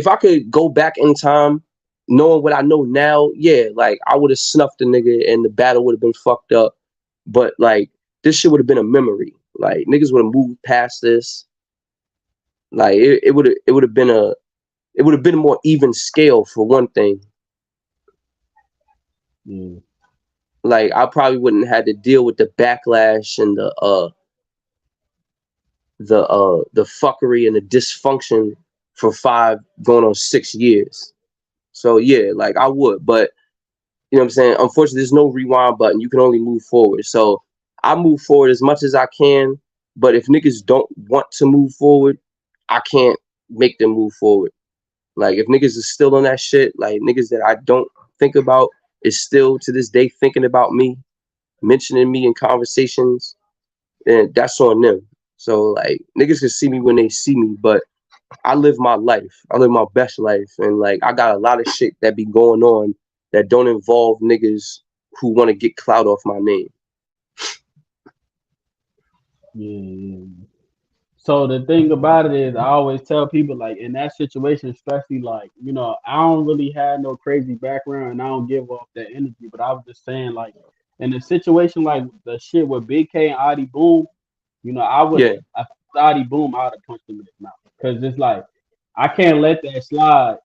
I could go back in time, knowing what I know now, yeah, like I would have snuffed the nigga and the battle would have been fucked up. But like this shit would have been a memory. Like niggas would have moved past this. Like it would have been a more even scale for one thing. Yeah, Like I probably wouldn't have had to deal with the backlash and the fuckery and the dysfunction for 5 going on 6 years. So yeah, like I would, but you know what I'm saying? Unfortunately, there's no rewind button. You can only move forward. So I move forward as much as I can, but if niggas don't want to move forward, I can't make them move forward. Like if niggas is still on that shit, like niggas that I don't think about is still to this day thinking about me, mentioning me in conversations, and that's on them. So like niggas can see me when they see me, but I live my life. I live my best life, and like I got a lot of shit that be going on that don't involve niggas who want to get clout off my name. yeah, yeah. So the thing about it is, I always tell people like in that situation, especially like I don't really have no crazy background and I don't give off that energy. But I was just saying like in a situation like the shit with Big K and Adi Boom, I would Yeah, have Adi Boom, I would have punched him in his mouth because it's like I can't let that slide.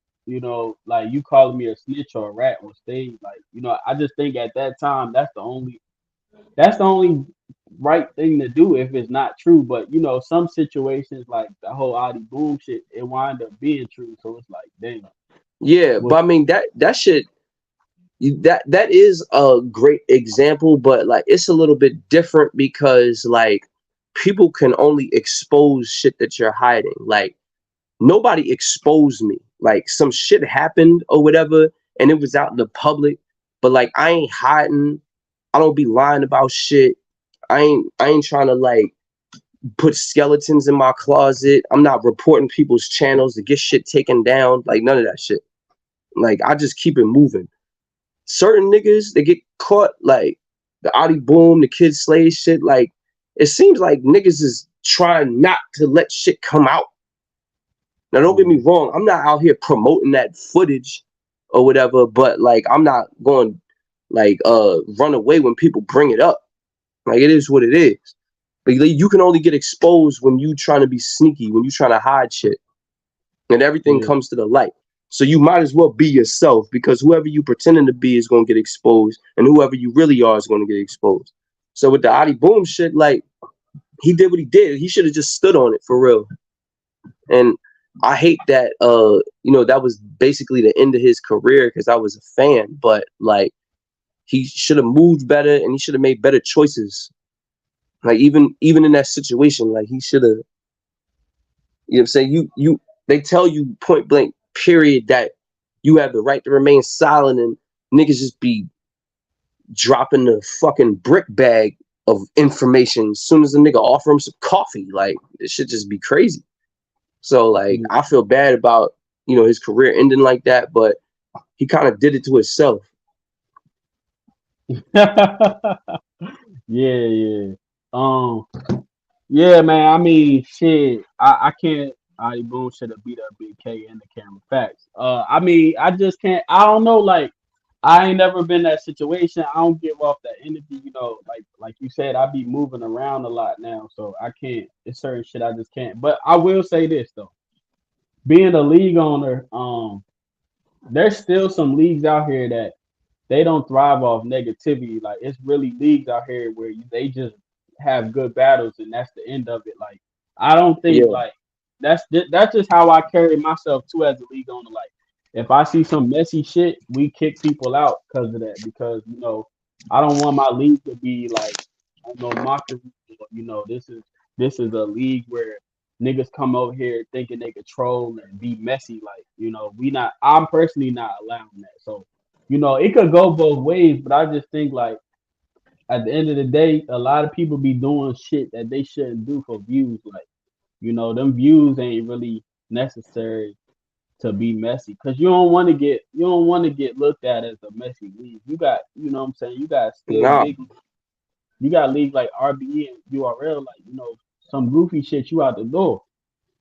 Like you calling me a snitch or a rat on stage, like I just think at that time that's the only right thing to do if it's not true. But some situations like the whole Audi Boom shit, it wind up being true. So it's like, damn, yeah, what? but I mean that shit that is a great example, but like it's a little bit different because like people can only expose shit that you're hiding. Like nobody exposed me. Like some shit happened or whatever, and it was out in the public. But like I ain't hiding. I don't be lying about shit. I ain't trying to like put skeletons in my closet. I'm not reporting people's channels to get shit taken down. Like none of that shit. Like I just keep it moving. Certain niggas they get caught like the Audi Boom, the Kid Slade shit. Like it seems like niggas is trying not to let shit come out. Now, don't get me Yeah. wrong. I'm not out here promoting that footage or whatever, but like, I'm not going like run away when people bring it up. Like, it is what it is. But you can only get exposed when you trying to be sneaky, when you trying to hide shit, and everything Yeah. comes to the light. So you might as well be yourself, because whoever you pretending to be is going to get exposed, and whoever you really are is going to get exposed. So with the Adi Boom shit, like, he did what he did. He should have just stood on it for real. And I hate that that was basically the end of his career, because I was a fan, but like, he should have moved better, and he should have made better choices. Like, even in that situation, like, he should have, you know what I'm saying? You they tell you point blank period that you have the right to remain silent, and niggas just be dropping the fucking brick bag of information as soon as the nigga offer him some coffee. Like, it should just be crazy. So like, I feel bad about, his career ending like that, but he kind of did it to himself. Yeah. Yeah. Um. Yeah, man. I mean, shit. I can't. I Boone should have beat up Big K in the camera. Facts. I mean, I just can't. I don't know. Like, I ain't never been in that situation. I don't give off that energy. Like you said, I be moving around a lot now, so I can't. It's certain shit I just can't. But I will say this though, being a league owner, there's still some leagues out here that they don't thrive off negativity. Like, it's really leagues out here where they just have good battles, and that's the end of it. Like, I don't think Yeah, like that's just how I carry myself too as a league owner. Like, if I see some messy shit, we kick people out because of that. Because I don't want my league to be like, I don't know, mockery. This is a league where niggas come over here thinking they control and be messy. Like, we not. I'm personally not allowing that. So it could go both ways, but I just think like at the end of the day, a lot of people be doing shit that they shouldn't do for views. Like, them views ain't really necessary to be messy because you don't want to get looked at as a messy league. You got, what I'm saying, you got still nah, big. You got leagues like RBE and URL, like some goofy shit you out the door.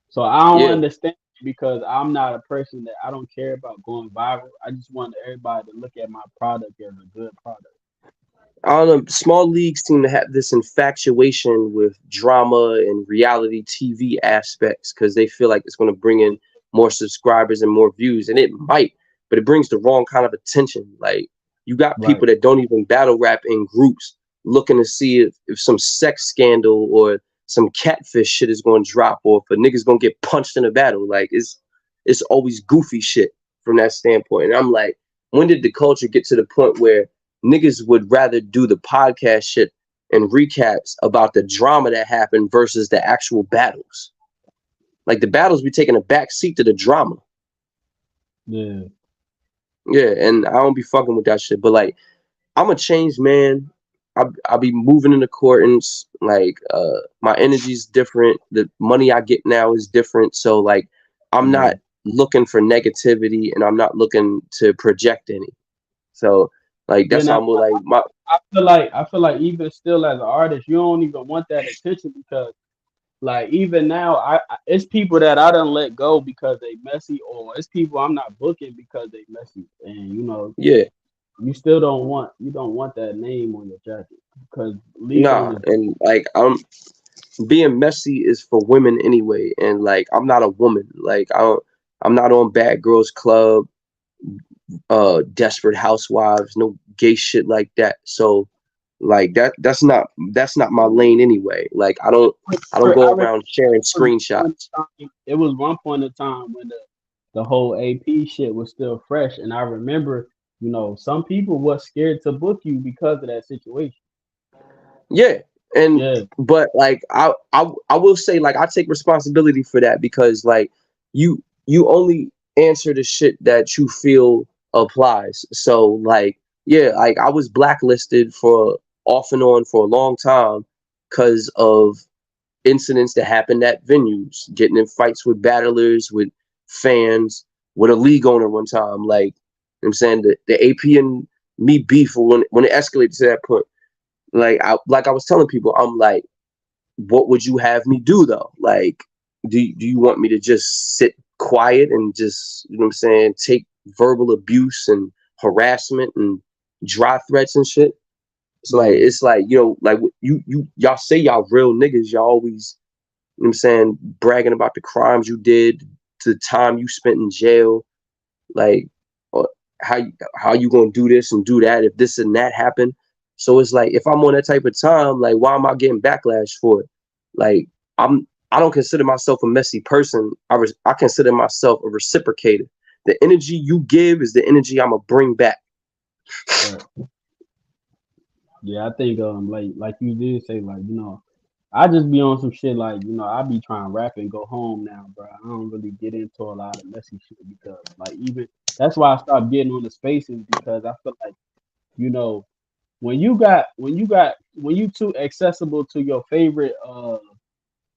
So I don't yeah. understand because I'm not a person that I don't care about going viral. I just want everybody to look at my product as a good product. I don't know. Small leagues seem to have this infatuation with drama and reality TV aspects because they feel like it's going to bring in more subscribers and more views, and it might, but it brings the wrong kind of attention. Like, you got Right. people that don't even battle rap in groups looking to see if some sex scandal or some catfish shit is going to drop, or if a nigga's going to get punched in a battle. Like, it's always goofy shit from that standpoint. And I'm like, when did the culture get to the point where niggas would rather do the podcast shit and recaps about the drama that happened versus the actual battles? Like, the battles be taking a back seat to the drama. Yeah. Yeah, and I don't be fucking with that shit. But like, I'm a changed man. I'll be moving in accordance. Like, my energy's different. The money I get now is different. So like, I'm Yeah. not looking for negativity, and I'm not looking to project any. So like, Yeah. that's how Now, I'm like my I feel like even still as an artist, you don't even want that attention because like even now, it's people that I don't let go because they messy, or it's people I'm not booking because they messy, and yeah. you don't want that name on your jacket because league Nah, owners. and like, I'm being messy is for women anyway, and like, I'm not a woman. Like, I'm not on Bad Girls Club, Desperate Housewives, no gay shit like that. So like, that's not my lane anyway. Like, I don't I go remember around sharing one point screenshots. in time- it was one point in time when the whole AP shit was still fresh, and I remember some people was scared to book you because of that situation. Yeah, and Yeah. but like, I will say, like, I take responsibility for that, because like, you only answer the shit that you feel applies. So like, yeah, like, I was blacklisted for off and on for a long time because of incidents that happened at venues, getting in fights with battlers, with fans, with a league owner one time. Like, you know what I'm saying, the AP and me beef when it escalated to that point. Like I was telling people, I'm like, what would you have me do though? Like, do you want me to just sit quiet and just, you know what I'm saying, take verbal abuse and harassment and dry threats and shit? So like, Yeah. it's like, like y'all say y'all real niggas, y'all always, you know what I'm saying, bragging about the crimes you did, to the time you spent in jail, like, uh, how you gonna do this and do that if this and that happen? So it's like, if I'm on that type of time, like, why am I getting backlash for it? Like, I don't consider myself a messy person. I consider myself a reciprocator. The energy you give is the energy I'm gonna bring back. Right. Yeah, I think like you did say, like, I just be on some shit, like, I be trying to rap and go home now, bro. I don't really get into a lot of messy shit because, like, even that's why I stopped getting on the spaces, because I feel like, you know when you too accessible to your favorite,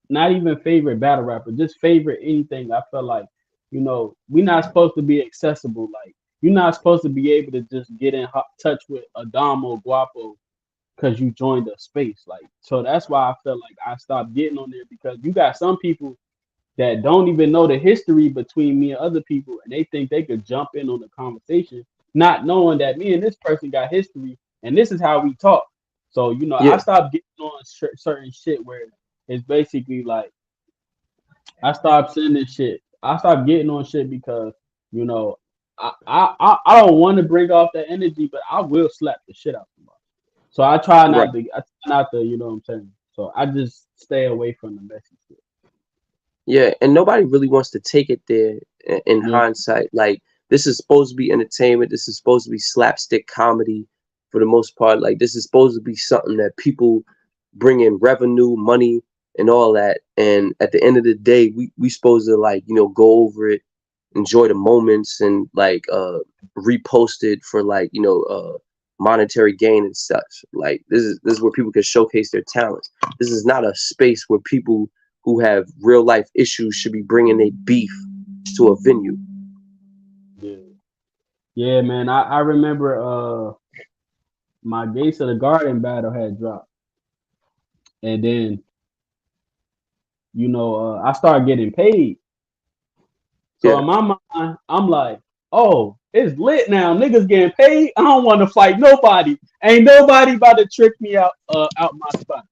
not even favorite battle rapper, just favorite anything. I feel like, we're not supposed to be accessible. Like, you're not supposed to be able to just get in touch with Adamo Guapo because you joined a space. Like, so that's why I felt like I stopped getting on there, because you got some people that don't even know the history between me and other people, and they think they could jump in on the conversation, not knowing that me and this person got history, and this is how we talk. So, I Yeah, stopped getting on certain shit where it's basically like I stopped sending shit. I stopped getting on shit because, you know I don't want to bring off that energy, but I will slap the shit out of somebody. So I try right. not to. I try not to. You know what I'm saying? So I just stay away from the messy shit. Yeah, and nobody really wants to take it there in Yeah. hindsight. Like, this is supposed to be entertainment. This is supposed to be slapstick comedy for the most part. Like, this is supposed to be something that people bring in revenue, money, and all that. And at the end of the day, we supposed to, like, go over it, enjoy the moments, and like repost it for, like, monetary gain and such. Like, this is where people can showcase their talents. This is not a space where people who have real life issues should be bringing their beef to a venue. Yeah. Yeah, man. I remember my Gates of the Garden battle had dropped, and then I started getting paid. So Yeah, in my mind, I'm like, oh, it's lit now. Niggas getting paid. I don't want to fight nobody. Ain't nobody about to trick me out my spot.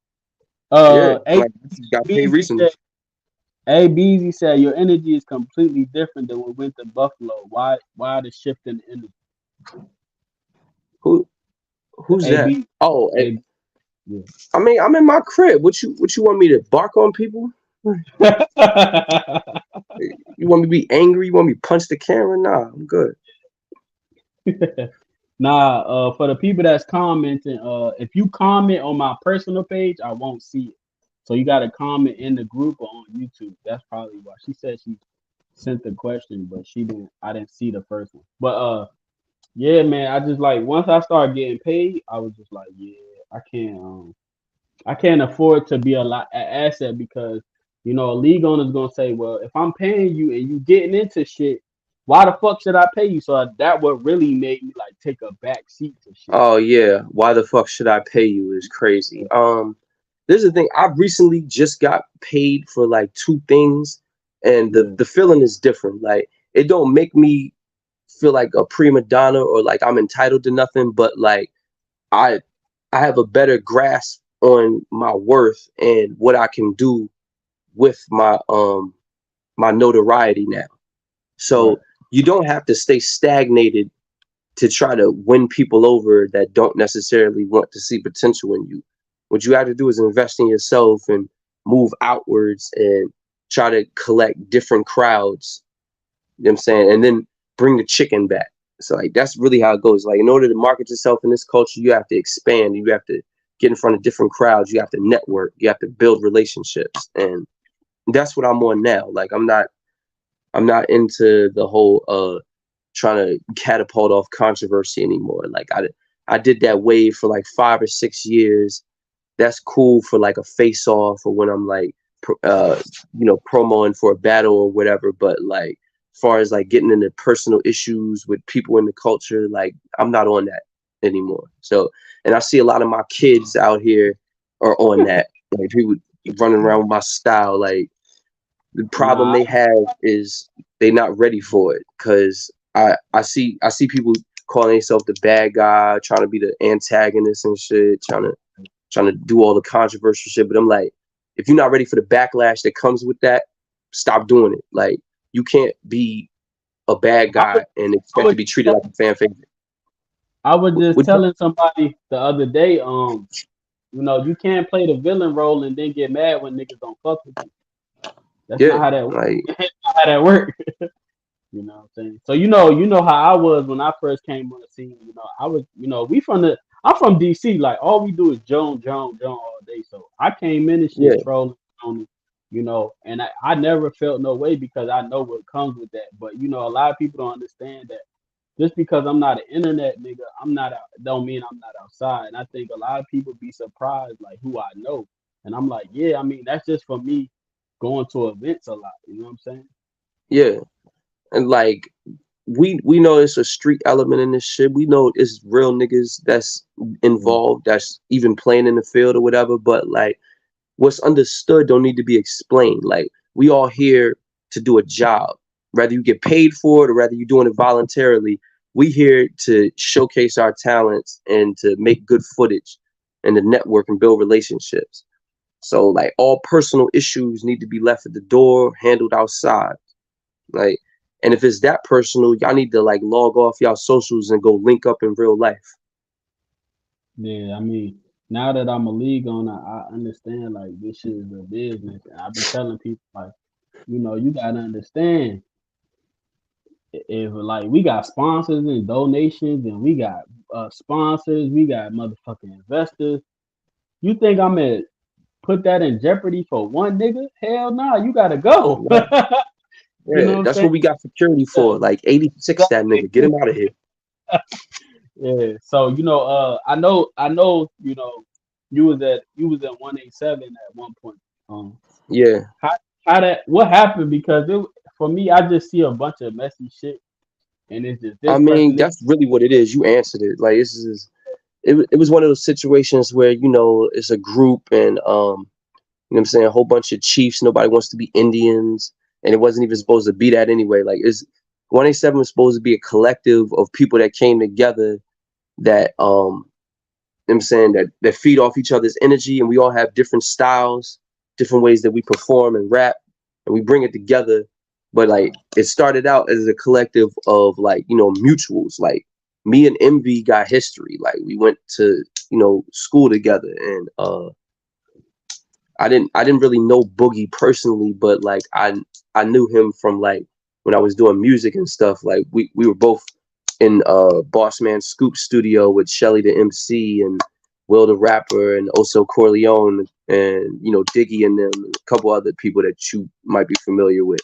yeah. A Like, this got paid Beezy recently. said, A Beezy said your energy is completely different than when we went to Buffalo. Why the shift in energy? Who who's A that? B Oh, A yeah. I mean, I'm in my crib. What you want me to bark on people? You want me to be angry? You want me to punch the camera? Nah, I'm good. Nah, for the people that's commenting, if you comment on my personal page, I won't see it. So you gotta comment in the group or on YouTube. That's probably why. She said she sent the question, but I didn't see the first one. But yeah, man, I just like, once I started getting paid, I was just like, yeah, I can't afford to be an asset, because a league owner's gonna say, well, if I'm paying you and you getting into shit, why the fuck should I pay you? So that what really made me like take a back seat to shit. Oh yeah, why the fuck should I pay you is crazy. This is the thing. I recently just got paid for like two things, and the Yeah, the feeling is different. Like, it don't make me feel like a prima donna or like I'm entitled to nothing, but like, I I have a better grasp on my worth and what I can do with my notoriety now. right. So you don't have to stay stagnated to try to win people over that don't necessarily want to see potential in you. What you have to do is invest in yourself and move outwards and try to collect different crowds. You know what I'm saying? And then bring the chicken back. So like, that's really how it goes. Like, in order to market yourself in this culture, you have to expand. You have to get in front of different crowds. You have to network. You have to build relationships. And that's what I'm on now. Like, I'm not into the whole trying to catapult off controversy anymore. Like, I did that wave for like 5 or 6 years. That's cool for like a face off, or when I'm like promoing for a battle or whatever. But like, as far as like getting into personal issues with people in the culture, like, I'm not on that anymore. So, and I see a lot of my kids out here are on that. Like, people. running around with my style. Like the problem Nah, they have is they not ready for it. Cause I see people calling themselves the bad guy, trying to be the antagonist and shit, trying to do all the controversial shit. But I'm like, if you're not ready for the backlash that comes with that, stop doing it. Like you can't be a bad I was, guy and I expect to was be treated like a fan favorite. I was just What, telling somebody the other day, you can't play the villain role and then get mad when niggas don't fuck with you. That's not yeah, how that works. like That's not how that works. You know what I'm saying? So you know how I was when I first came on the scene. I was, I'm from DC. Like all we do is Joan all day. So I came in and shit yeah, trolling, and I never felt no way because I know what comes with that. But a lot of people don't understand that just because I'm not an internet nigga, I'm not out, don't mean I'm not outside. And I think a lot of people be surprised like who I know. And I'm like, yeah, I mean that's just for me going to events a lot. You know what I'm saying? yeah, and like we know it's a street element in this shit. We know it's real niggas that's Yeah. involved, that's even playing in the field or whatever. But like what's understood don't need to be explained. Like we all here to do a job, whether you get paid for it or whether you're doing it voluntarily. We here to showcase our talents and to make good footage and to network and build relationships. So like all personal issues need to be left at the door, handled outside. Like, and if it's that personal, y'all need to like log off y'all socials and go link up in real life. Yeah, I mean, now that I'm a league owner, I understand like this shit is a business. And I be telling people like, you gotta understand if like we got sponsors and donations and we got sponsors, we got motherfucking investors. You think I'm gonna put that in jeopardy for one nigga? Hell nah, you gotta go. Right. You know Yeah, what I'm that's saying? what we got security Yeah, for. Like 86 that nigga. Get exactly. him out of here. Yeah. So I know, you was at 187 at one point. Um, Yeah. how what happened? Because for me, I just see a bunch of messy shit, and it's just I this mean, person. This, that's really what it is. You answered it. Like this is it was one of those situations where, it's a group and you know what I'm saying, a whole bunch of chiefs, nobody wants to be Indians, and it wasn't even supposed to be that anyway. Like it's 187 was supposed to be a collective of people that came together that you know what I'm saying, that feed off each other's energy, and we all have different styles, different ways that we perform and rap, and we bring it together. But like it started out as a collective of like, mutuals. Like me and Envy got history. Like we went to, school together, and I didn't really know Boogie personally, but like I knew him from like when I was doing music and stuff. Like we were both in Boss Man Scoop studio with Shelly the MC and Will the rapper and also Corleone and Diggy and them and a couple other people that you might be familiar with.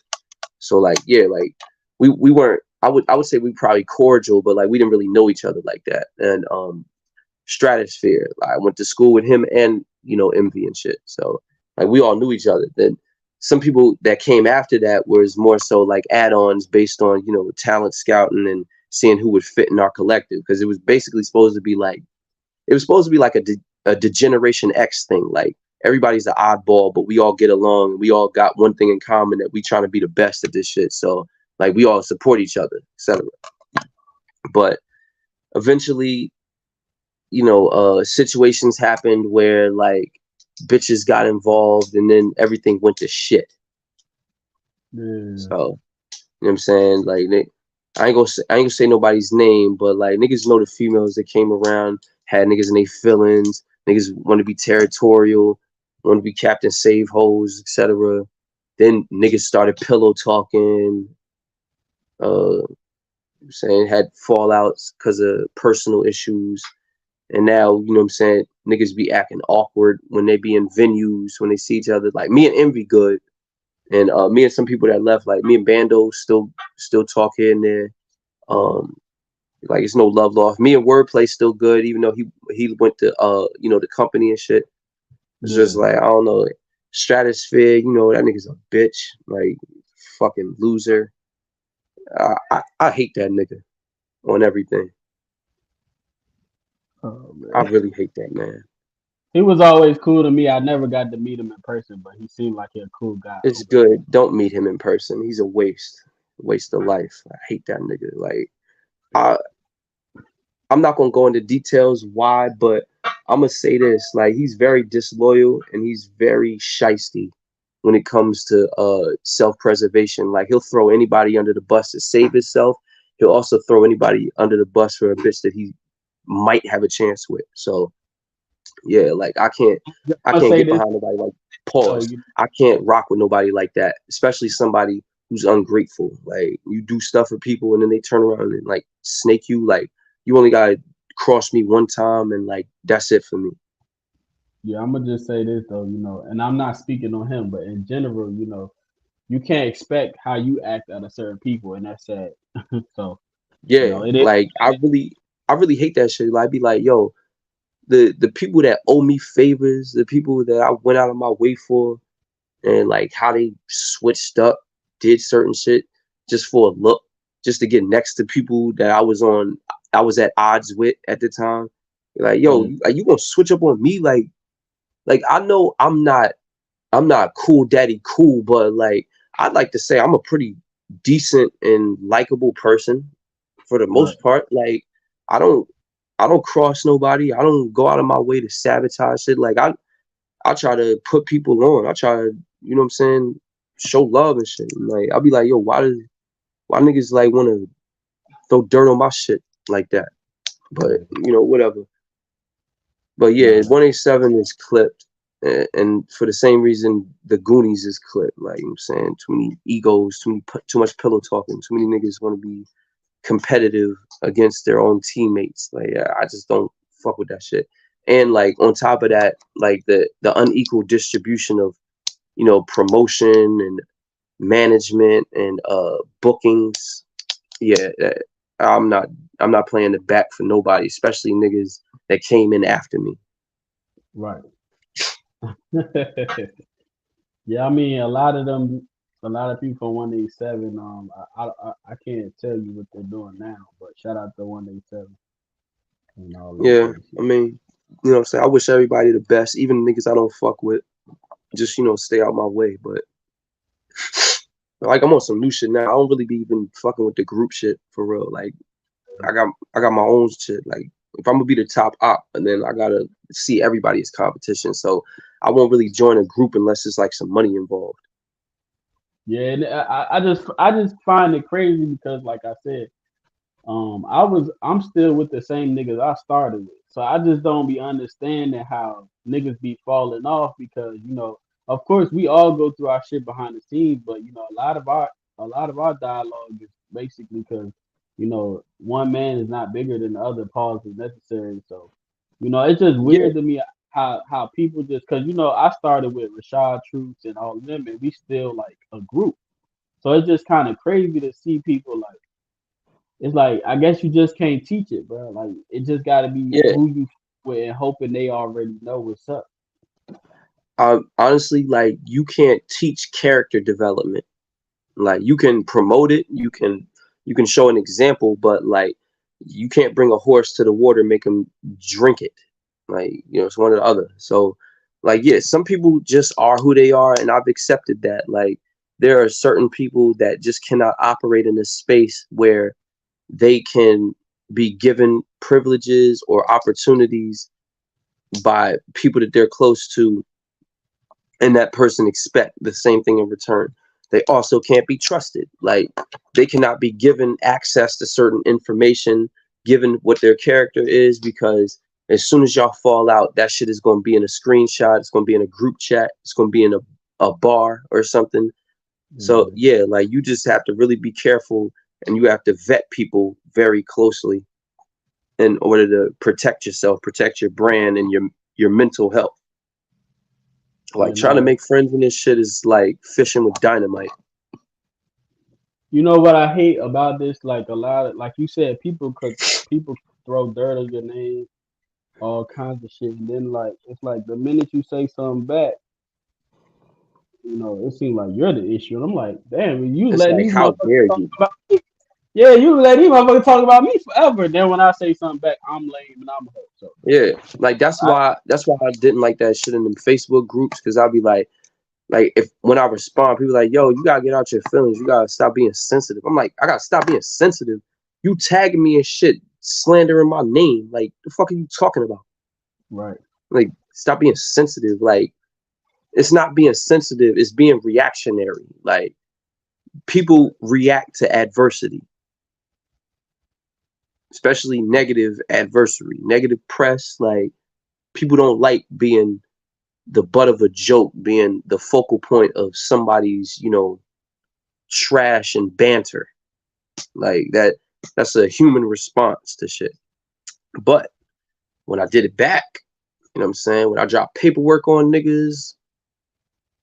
So like yeah, like we weren't, I would say we probably cordial, but like we didn't really know each other like that. And Stratosphere, I went to school with him and Envy and shit. So like we all knew each other. Then some people that came after that was more so like add-ons based on talent scouting and seeing who would fit in our collective, because it was basically supposed to be like a Degeneration X thing. Like everybody's an oddball, but we all get along. We all got one thing in common, that we trying to be the best at this shit. So like we all support each other, etc. But eventually, situations happened where like bitches got involved, and then everything went to shit. yeah, So you know what I'm saying? Like I ain't gonna say nobody's name, but like niggas know the females that came around, had niggas in their feelings. Niggas want to be territorial, want to be Captain Save Hoes, etc. Then niggas started pillow talking. I'm saying had fallouts because of personal issues. And now, you know what I'm saying, niggas be acting awkward when they be in venues, when they see each other. Like me and Envy good. And me and some people that left, like me and Bando still talk here and there. Um, like it's no love lost. Me and Wordplay still good, even though he went to the company and shit. It's just yeah. like I don't know, like, Stratosphere. That nigga's a bitch, like fucking loser. I hate that nigga on everything. Oh I man. really hate that man. He was always cool to me. I never got to meet him in person, but he seemed like a cool guy It's over the phone. good. Don't meet him in person. He's a waste of life. I hate that nigga. Like I, I'm not gonna go into details why, but I'm gonna say this: like he's very disloyal and he's very shisty when it comes to self-preservation. Like he'll throw anybody under the bus to save himself. He'll also throw anybody under the bus for a bitch that he might have a chance with. So yeah, like I I'm gonna can't say get this behind nobody like though. pause. I can't rock with nobody like that, especially somebody who's ungrateful. Like you do stuff for people and then they turn around and like snake you. Like you only gotta cross me one time and like that's it for me. Yeah, I'm gonna just say this though. And I'm not speaking on him, but in general, you can't expect how you act out of certain people, and that's sad. So, Yeah, it is. like I really hate that shit. Like I be like, yo, the people that owe me favors, the people that I went out of my way for, and like how they switched up, did certain shit just for a look, just to get next to people that I was at odds with at the time. Like, yo, Yeah, you gonna switch up on me? Like I know I'm not cool daddy cool, but like I'd like to say I'm a pretty decent and likable person for the right. most part. Like I don't I don't cross nobody. I don't go out of my way to sabotage shit. Like I try to put people on. I try to, you know what I'm saying, show love and shit. And like I'll be like, yo, why niggas like wanna throw dirt on my shit like that? But Yeah, whatever. But yeah, nah, 187 is clipped. And for the same reason the Goonies is clipped. Like I'm saying, too many egos, too much pillow talking, too many niggas wanna be competitive against their own teammates. Like I just don't fuck with that shit. And like on top of that, like the unequal distribution of promotion and management and bookings. Yeah, I'm not I'm not playing the back for nobody, especially niggas that came in after me. right. Yeah, I mean, a lot of people from 187. I can't tell you what they're doing now, but shout out to 187 and all them Yeah, type I shit. mean, what I'm saying, I wish everybody the best, even niggas I don't fuck with. Just stay out my way. But like I'm on some new shit now. I don't really be even fucking with the group shit for real. Like I got my own shit. Like if I'm gonna be the top op, and then I gotta see everybody as competition. So I won't really join a group unless there's like some money involved. Yeah, and I just find it crazy because, like I said, I'm still with the same niggas I started with. So I just don't be understanding how niggas be falling off because, of course we all go through our shit behind the scenes, but a lot of our dialogue is basically because, one man is not bigger than the other, pause is necessary. So, it's just Yeah, weird to me how people just because I started with Rashad Troops and all of them and we still like a group. So it's just kind of crazy to see people like it's like I guess you just can't teach it, bro. Like it just got to be yeah. who you with and hoping they already know what's up. Honestly, like you can't teach character development. Like you can promote it, you can show an example, but like you can't bring a horse to the water and make him drink it. Like it's one or the other. So like yeah, some people just are who they are, and I've accepted that. Like there are certain people that just cannot operate in a space where they can be given privileges or opportunities by people that they're close to, and that person expect the same thing in return. They also can't be trusted. Like they cannot be given access to certain information given what their character is, because as soon as y'all fall out, that shit is going to be in a screenshot, it's going to be in a group chat, it's going to be in a bar or something. So Yeah, yeah, like you just have to really be careful, and you have to vet people very closely in order to protect yourself, protect your brand and your mental health. Like yeah, trying to no. make friends in this shit is like fishing with dynamite. You know what I hate about this? Like a lot of, like you said, people throw dirt on your name, all kinds of shit, and then like it's like the minute you say something back, it seems like you're the issue. And I'm like, damn, you It's letting like, these how motherfuckers dare talk you? about me. Yeah, you let these motherfuckers talk about me forever. Then when I say something back, I'm lame and I'm a hoe. So Yeah, like that's I, why I didn't like that shit in the Facebook groups because I'll be like if when I respond, people like, yo, you gotta get out your feelings. You gotta stop being sensitive. I'm like, I gotta stop being sensitive. You tagging me and shit, slandering my name. Like, the fuck are you talking about? right. Like, stop being sensitive. Like, it's not being sensitive, it's being reactionary. Like, people react to adversity, especially negative adversary, negative press. Like, people don't like being the butt of a joke, being the focal point of somebody's, trash and banter. Like that's a human response to shit. But when I did it back, you know what I'm saying? When I dropped paperwork on niggas,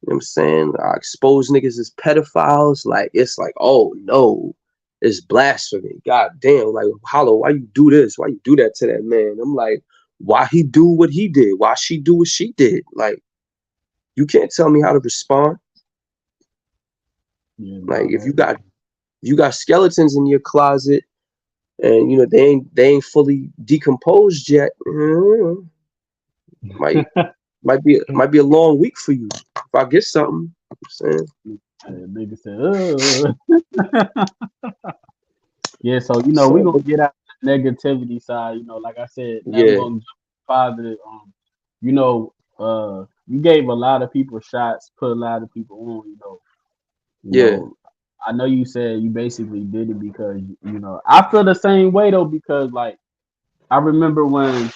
you know what I'm saying? I exposed niggas as pedophiles, like it's like, oh no, it's blasphemy. God damn, like Hollow, why you do this? Why you do that to that man? I'm like, why he do what he did? Why she do what she did? Like, you can't tell me how to respond. Yeah, Like no, if that you got skeletons in your closet and they ain't fully decomposed yet, might might be a long week for you if I get something. I'm saying, nigga said, yeah. So we so, gonna but get out the negativity side. Like I said, now we're yeah, gonna jump positive. You know, you gave a lot of people shots, put a lot of people on. You yeah, know. I know you said you basically did it because I feel the same way though because like I remember when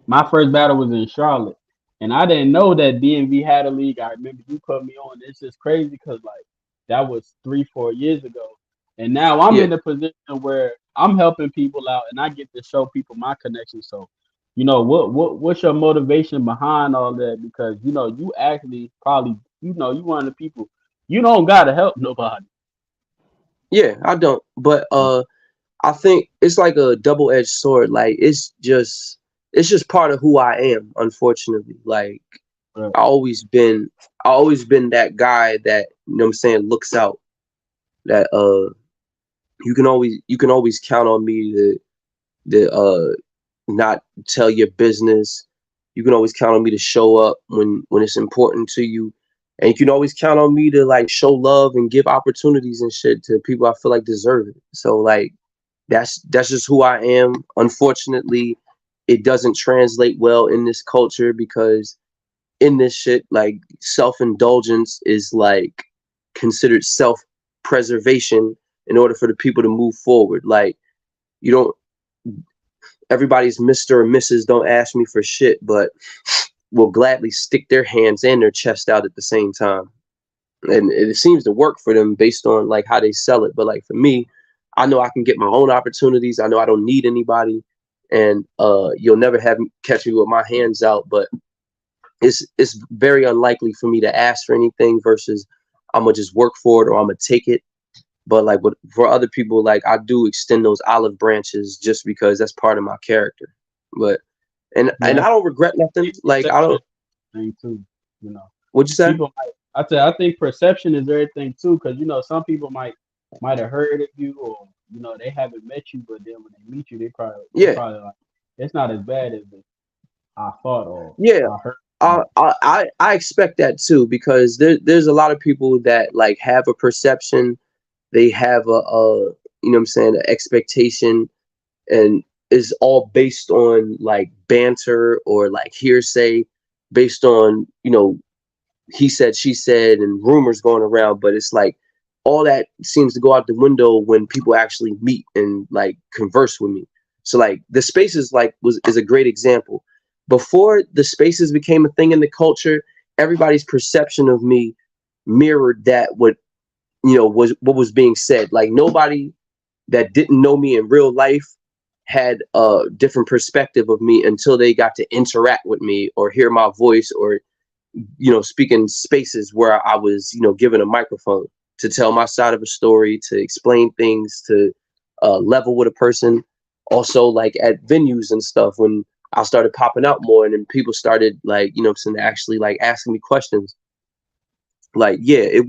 my first battle was in Charlotte, and I didn't know that DMV had a league. I remember you put me on. It's just crazy because like that was 3-4 years ago, and now I'm yeah, in a position where I'm helping people out, and I get to show people my connection. So, what's your motivation behind all that? Because you actually probably you one of the people you don't gotta help nobody. yeah. I don't, but I think it's like a double-edged sword. Like it's just part of who I am. Unfortunately, like Right. I always been I always been that guy that what I'm saying looks out. That you can always count on me to not tell your business. You can always count on me to show up when it's important to you. And you can always count on me to like show love and give opportunities and shit to people I feel like deserve it. So like that's just who I am. Unfortunately, it doesn't translate well in this culture because in this shit, like self-indulgence is like considered self-preservation in order for the people to move forward. Like you don't everybody's Mr. or Mrs. don't ask me for shit, but will gladly stick their hands and their chest out at the same time. And it seems to work for them based on like how they sell it. But like for me, I know I can get my own opportunities. I know I don't need anybody. And you'll never have catch me with my hands out. But it's very unlikely for me to ask for anything versus I'm gonna just work for it or I'm gonna take it. But like for other people, like I do extend those olive branches just because that's part of my character. But and Yeah, I don't regret nothing. Like I perception don't. thing too. You know, What'd you say? people might. I think perception is everything too, because some people might have heard of you, or they haven't met you, but then when they meet you, they Yeah, probably like it's not as bad as I thought or yeah. I heard. I expect that too because there's a lot of people that like have a perception. They have what I'm saying, an expectation, and is all based on like banter or like hearsay, based on he said, she said, and rumors going around. But it's like all that seems to go out the window when people actually meet and like converse with me. So like the spaces like is a great example. Before the spaces became a thing in the culture, everybody's perception of me mirrored that what was what was being said. Like nobody that didn't know me in real life had a different perspective of me until they got to interact with me or hear my voice or speak in spaces where I was, given a microphone to tell my side of a story, to explain things, to level with a person. Also, like at venues and stuff, when I started popping out more, and then people started like, saying actually like asking me questions. Like, yeah,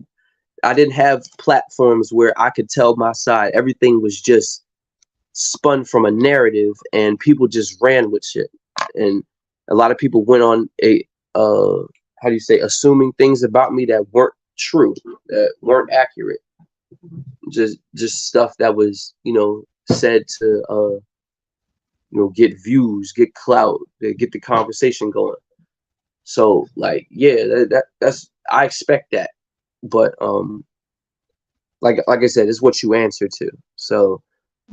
I didn't have platforms where I could tell my side. Everything was just spun from a narrative, and people just ran with shit. And a lot of people went on a how do you say, assuming things about me that weren't true, that weren't accurate. Just stuff that was, said to get views, get clout, get the conversation going. So like, yeah, that's I expect that. But like I said, it's what you answer to. So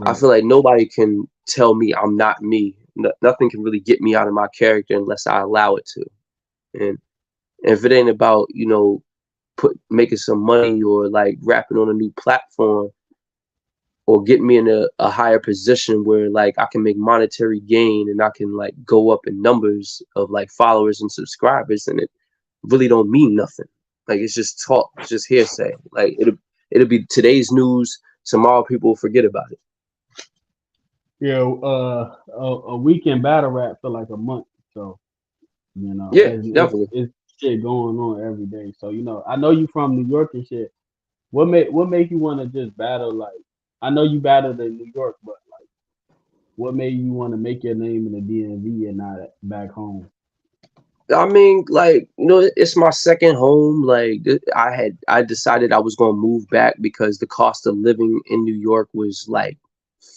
I Right. feel like nobody can tell me I'm not me. Nothing can really get me out of my character unless I allow it to. And if it ain't about, put making some money or like rapping on a new platform or getting me in a higher position where like I can make monetary gain and I can like go up in numbers of like followers and subscribers, and it really don't mean nothing. Like it's just talk, it's just hearsay. Like it'll be today's news, tomorrow people will forget about it. Yeah, a week in battle rap for like a month. So Yeah, it's definitely. it's shit going on every day. So I know you from New York and shit. What made you want to just battle like? I know you battled in New York, but like, what made you want to make your name in the DMV and not back home? I mean, like, it's my second home. Like, I decided I was gonna move back because the cost of living in New York was like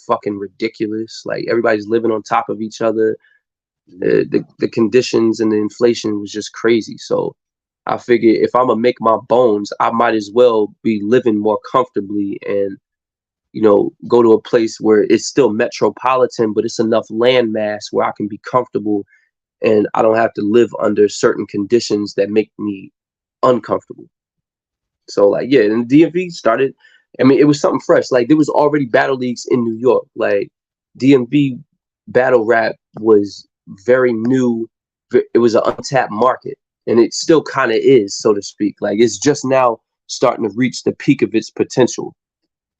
fucking ridiculous. Like everybody's living on top of each other. The conditions and the inflation was just crazy. So I figured if I'm gonna make my bones, I might as well be living more comfortably and go to a place where it's still metropolitan, but it's enough land mass where I can be comfortable and I don't have to live under certain conditions that make me uncomfortable. So like, yeah, and DMV started. I mean, it was something fresh. Like there was already battle leagues in New York. Like DMV battle rap was very new. It was an untapped market, and it still kind of is, so to speak. Like it's just now starting to reach the peak of its potential.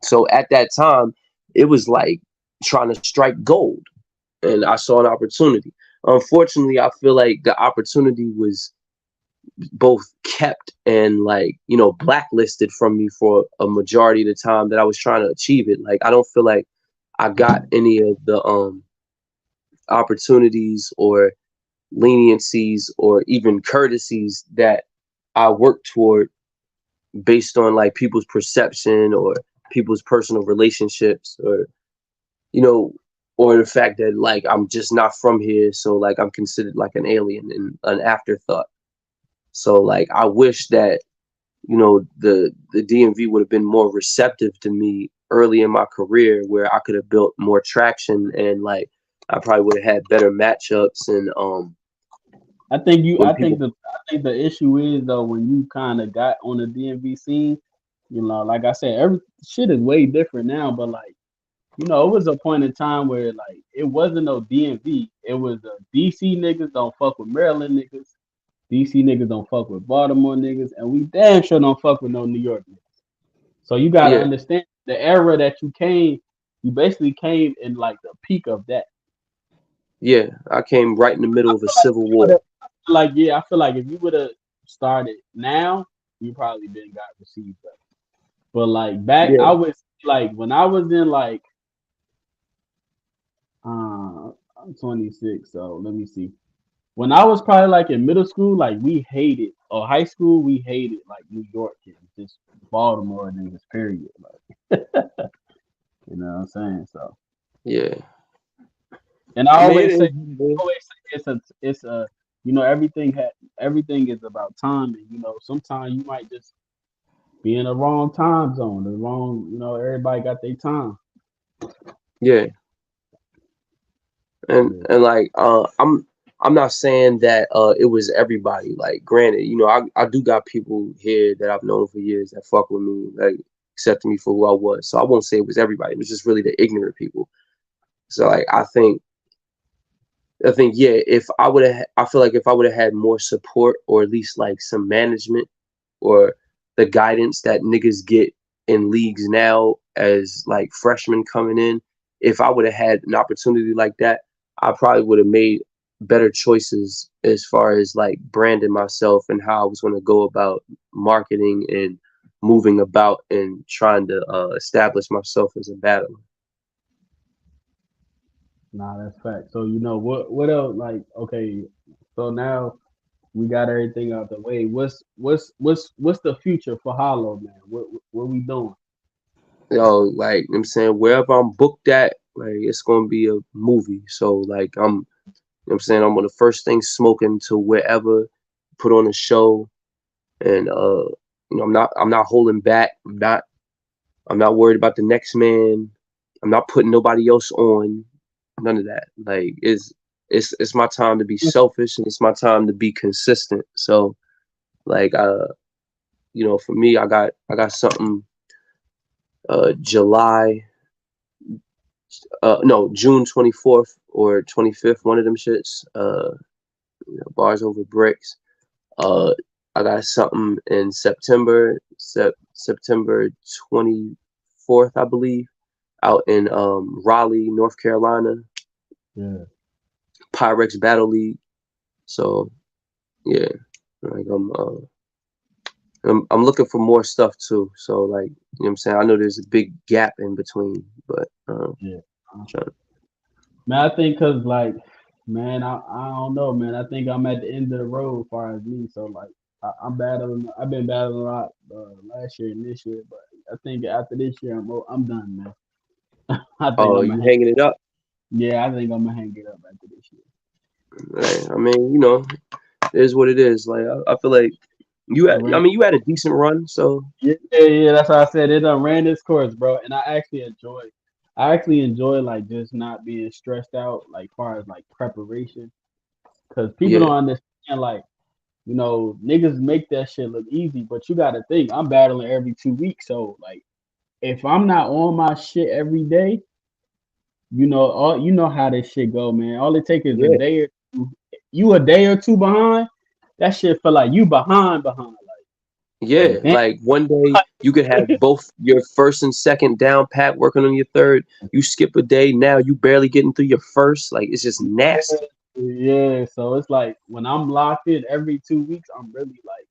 So at that time, it was like trying to strike gold, and I saw an opportunity. Unfortunately, I feel like the opportunity was both kept and like blacklisted from me for a majority of the time that I was trying to achieve it. Like I don't feel like I got any of the opportunities or leniencies or even courtesies that I worked toward based on like people's perception or people's personal relationships, or you know or the fact that like I'm just not from here, so like I'm considered like an alien and an afterthought. So like I wish that the DMV would have been more receptive to me early in my career, where I could have built more traction and like I probably would have had better matchups. And I think you. when I think people, the issue is though when you kind of got on the DMV scene. Like I said, every shit is way different now. But like, it was a point in time where like it wasn't no DMV. It was DC niggas don't fuck with Maryland niggas. DC niggas don't fuck with Baltimore niggas, and we damn sure don't fuck with no New York niggas. So you gotta yeah, understand the era that you came. You basically came in like the peak of that. yeah, I came right in the middle of a civil war. Like yeah, I feel like if you would have started now, you probably been got received better. But like back, Yeah, I was like when I was in like I'm 26, so let me see. When I was probably like in middle school, like we hated or high school, we hated like New York and just Baltimore and then just period. Like what I'm saying? So yeah. and I I mean, it always is say what it is. it's a everything is about time, and sometimes you might just be in the wrong time zone, the wrong, everybody got their time. Yeah, and Yeah. like I'm not saying that it was everybody. Like, granted, I do got people here that I've known for years that fuck with me, like accepted me for who I was. So I won't say it was everybody. It was just really the ignorant people. So like I think yeah, if I would have, I feel like if I would have had more support or at least like some management or the guidance that niggas get in leagues now as like freshmen coming in, if I would have had an opportunity like that, I probably would have made better choices as far as like branding myself and how I was going to go about marketing and moving about and trying to establish myself as a battler. Nah, that's fact. So what else? Like, okay, so now we got everything out the way. What's the future for Hollow, man? What we doing? Like I'm saying, wherever I'm booked at, like it's gonna be a movie. So like I'm saying, I'm on the first thing smoking to wherever, put on a show, and I'm not holding back. I'm not worried about the next man. I'm not putting nobody else on. None of that. Like it's my time to be selfish and it's my time to be consistent. So like for me, I got something July no June 24th or 25th, one of them shits. Bars over bricks. Uh, I got something in September 24th, I believe, out in Raleigh, North Carolina, Yeah. Pyrex Battle League. So yeah, like I'm looking for more stuff too. So like what I'm saying, I know there's a big gap in between, but Yeah. trying, Man, I think cause like, man, I don't know, man. I think I'm at the end of the road as far as me. So like, I'm battling. I've been battling a lot last year and this year, but I think after this year, I'm done, man. I think oh, I'm gonna you hang. hanging it up? Yeah, I think I'm gonna hang it up after this year. Right. I mean, it is what it is. Like I feel like I ran. you had a decent run, so Yeah, yeah, yeah. That's why I said it. Done ran this course, bro, and I actually enjoy. I actually enjoy like just not being stressed out, like far as like preparation, because people yeah, don't understand like. Niggas make that shit look easy, but you gotta think, I'm battling every 2 weeks. So like if I'm not on my shit every day, you know how this shit go, man. All it take is a yeah. day or two. You a day or two behind, that shit feel like you behind. Yeah, Like damn. like one day you could have both your first and second down pat working on your third. You skip a day, now you barely getting through your first. Like it's just nasty. Yeah, so it's like when I'm locked in every 2 weeks, I'm really like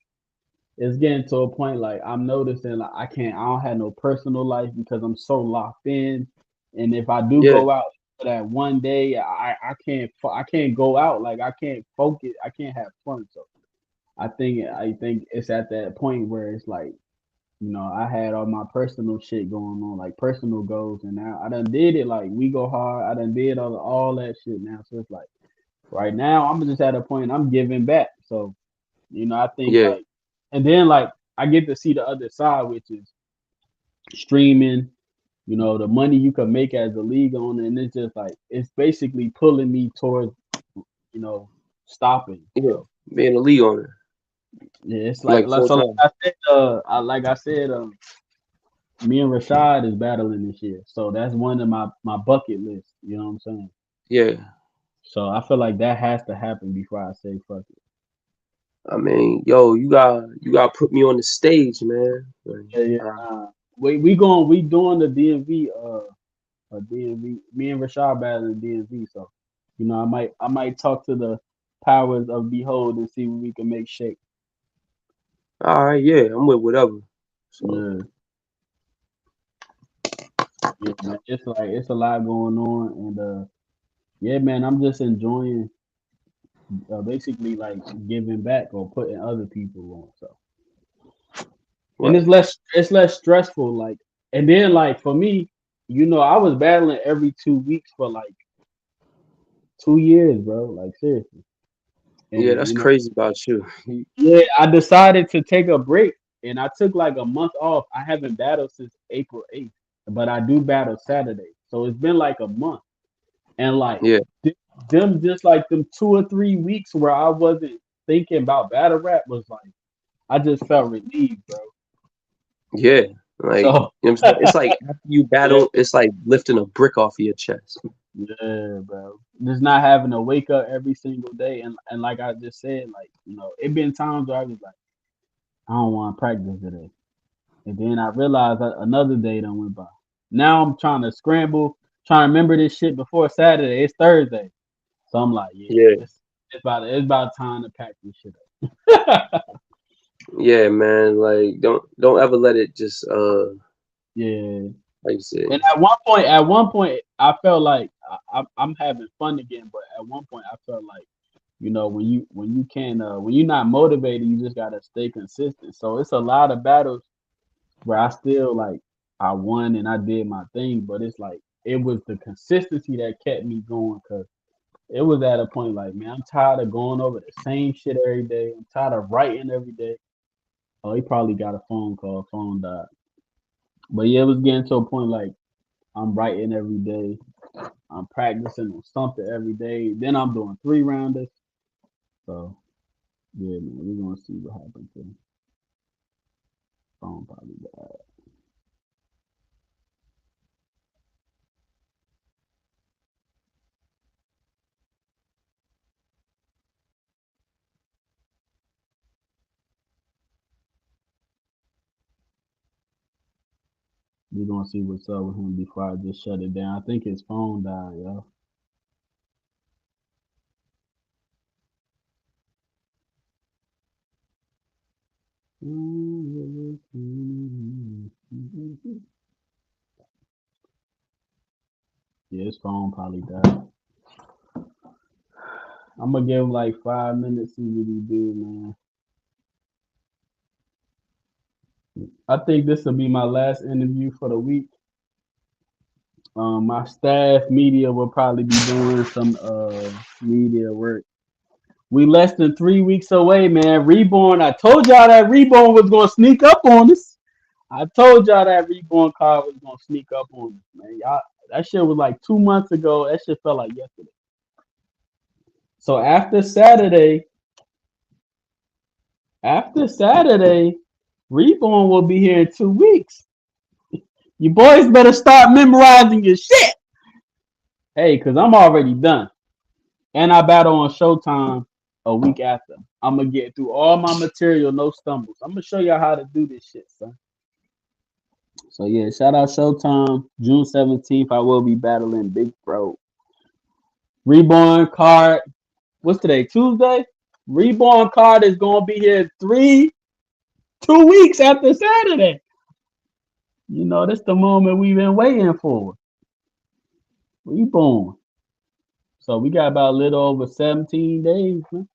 it's getting to a point like I'm noticing like I don't have no personal life because I'm so locked in. And if I do Yeah, go out for that one day, I can't go out like I can't focus, I can't have fun. So I think it's at that point where it's like I had all my personal shit going on, like personal goals, and now I done did it. Like we go hard, I done did all that shit now. So it's like right now I'm just at a point I'm giving back. So I think yeah, like, and then like I get to see the other side, which is streaming. The money you can make as a league owner, and it's just like it's basically pulling me towards you know stopping. yeah. So Being a league owner, yeah, it's like full so like time. I said, me and Rashad is battling this year, so that's one of my bucket list. You know what I'm saying? Yeah, So I feel like that has to happen before I say fuck it. I mean, yo, you got to put me on the stage, man. Like, Yeah, yeah. uh, We doing the DMV DMV. Me and Rashad battling DMV. So, I might talk to the powers of behold and see what we can make shake. all right, yeah, I'm with whatever. So, Yeah, yeah, man. It's like it's a lot going on, and yeah, man. I'm just enjoying basically like giving back or putting other people on. So, and right. it's less stressful. Like, and then like for me, I was battling every 2 weeks for like 2 years, bro. Like seriously, Yeah, and that's crazy about you. yeah, I decided to take a break and I took like a month off. I haven't battled since April 8th, but I do battle Saturday. So it's been like a month. And like Yeah, them just like them 2 or 3 weeks where I wasn't thinking about battle rap was like I just felt relieved, bro. yeah. Like, So I'm saying? It's like after you yeah, battle, it's like lifting a brick off of your chest. yeah, bro. Just not having to wake up every single day and like I just said, like, it been times where I was like, I don't want to practice today. And then I realized that another day done went by. Now I'm trying to scramble, trying to remember this shit before Saturday. It's Thursday. So I'm like, yeah, Yeah. it's about time to pack this shit up. Yeah, man. Like don't ever let it just Yeah. like you said. And at one point, I felt like I'm having fun again. But at one point, I felt like, when you can't when you're not motivated, you just gotta stay consistent. So it's a lot of battles where I still like I won and I did my thing, but it's like it was the consistency that kept me going because it was at a point like, man, I'm tired of going over the same shit every day. I'm tired of writing every day. Oh, he probably got a phone call, phone died. But yeah, it was getting to a point like I'm writing every day. I'm practicing on something every day. Then I'm doing three rounders. So yeah, man, we're gonna see what happens. To phone probably died. We're gonna see what's up with him before I just shut it down. I think his phone died, yo. Yeah, his phone probably died. I'm gonna give him like 5 minutes, see what he do, man. I think this will be my last interview for the week. My staff media will probably be doing some media work. We less than 3 weeks away, man. Reborn. I told y'all that Reborn was gonna sneak up on us. I told y'all that Reborn car was gonna sneak up on us, man. Y'all, that shit was like 2 months ago. That shit felt like yesterday. So after Saturday, Reborn will be here in 2 weeks. You boys better start memorizing your shit. Hey, cause I'm already done. And I battle on Showtime a week after. I'm gonna get through all my material, no stumbles. I'm gonna show y'all how to do this shit, son. So yeah, shout out Showtime. June 17th, I will be battling Big Bro. Reborn card. What's today? Tuesday? Reborn card is gonna be here 2 weeks after Saturday. That's the moment we've been waiting for. Reborn. So we got about a little over 17 days, man.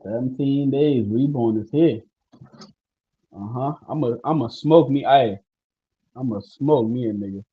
17 days. Reborn is here. Uh-huh. I'm a smoke me. I'm a smoke me a nigga.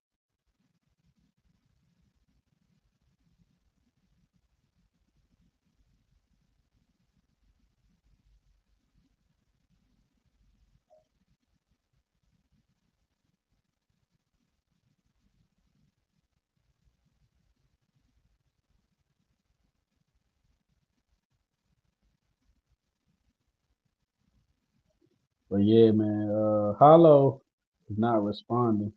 But yeah, man. Hollow is not responding.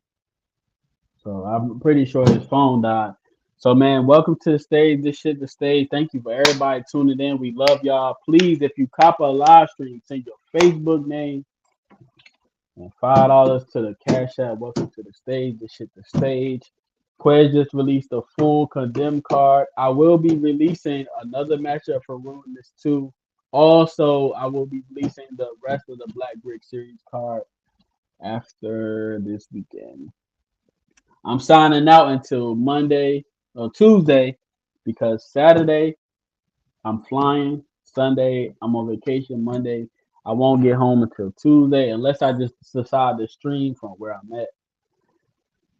So I'm pretty sure his phone died. So man, welcome to the stage. This shit the stage. Thank you for everybody tuning in. We love y'all. Please, if you cop a live stream, send your Facebook name and $5 to the Cash App. Welcome to the stage. This shit the stage. Quez just released a full condemned card. I will be releasing another matchup for Ruinous 2. Also, I will be releasing the rest of the Black Brick Series card after this weekend. I'm signing out until Monday or Tuesday because Saturday I'm flying. Sunday I'm on vacation. Monday I won't get home until Tuesday unless I just decide to stream from where I'm at.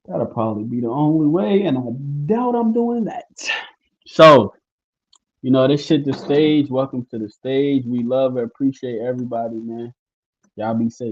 That'll probably be the only way, and I doubt I'm doing that. So, this shit the stage. Welcome to the stage. We love and appreciate everybody, man. Y'all be safe.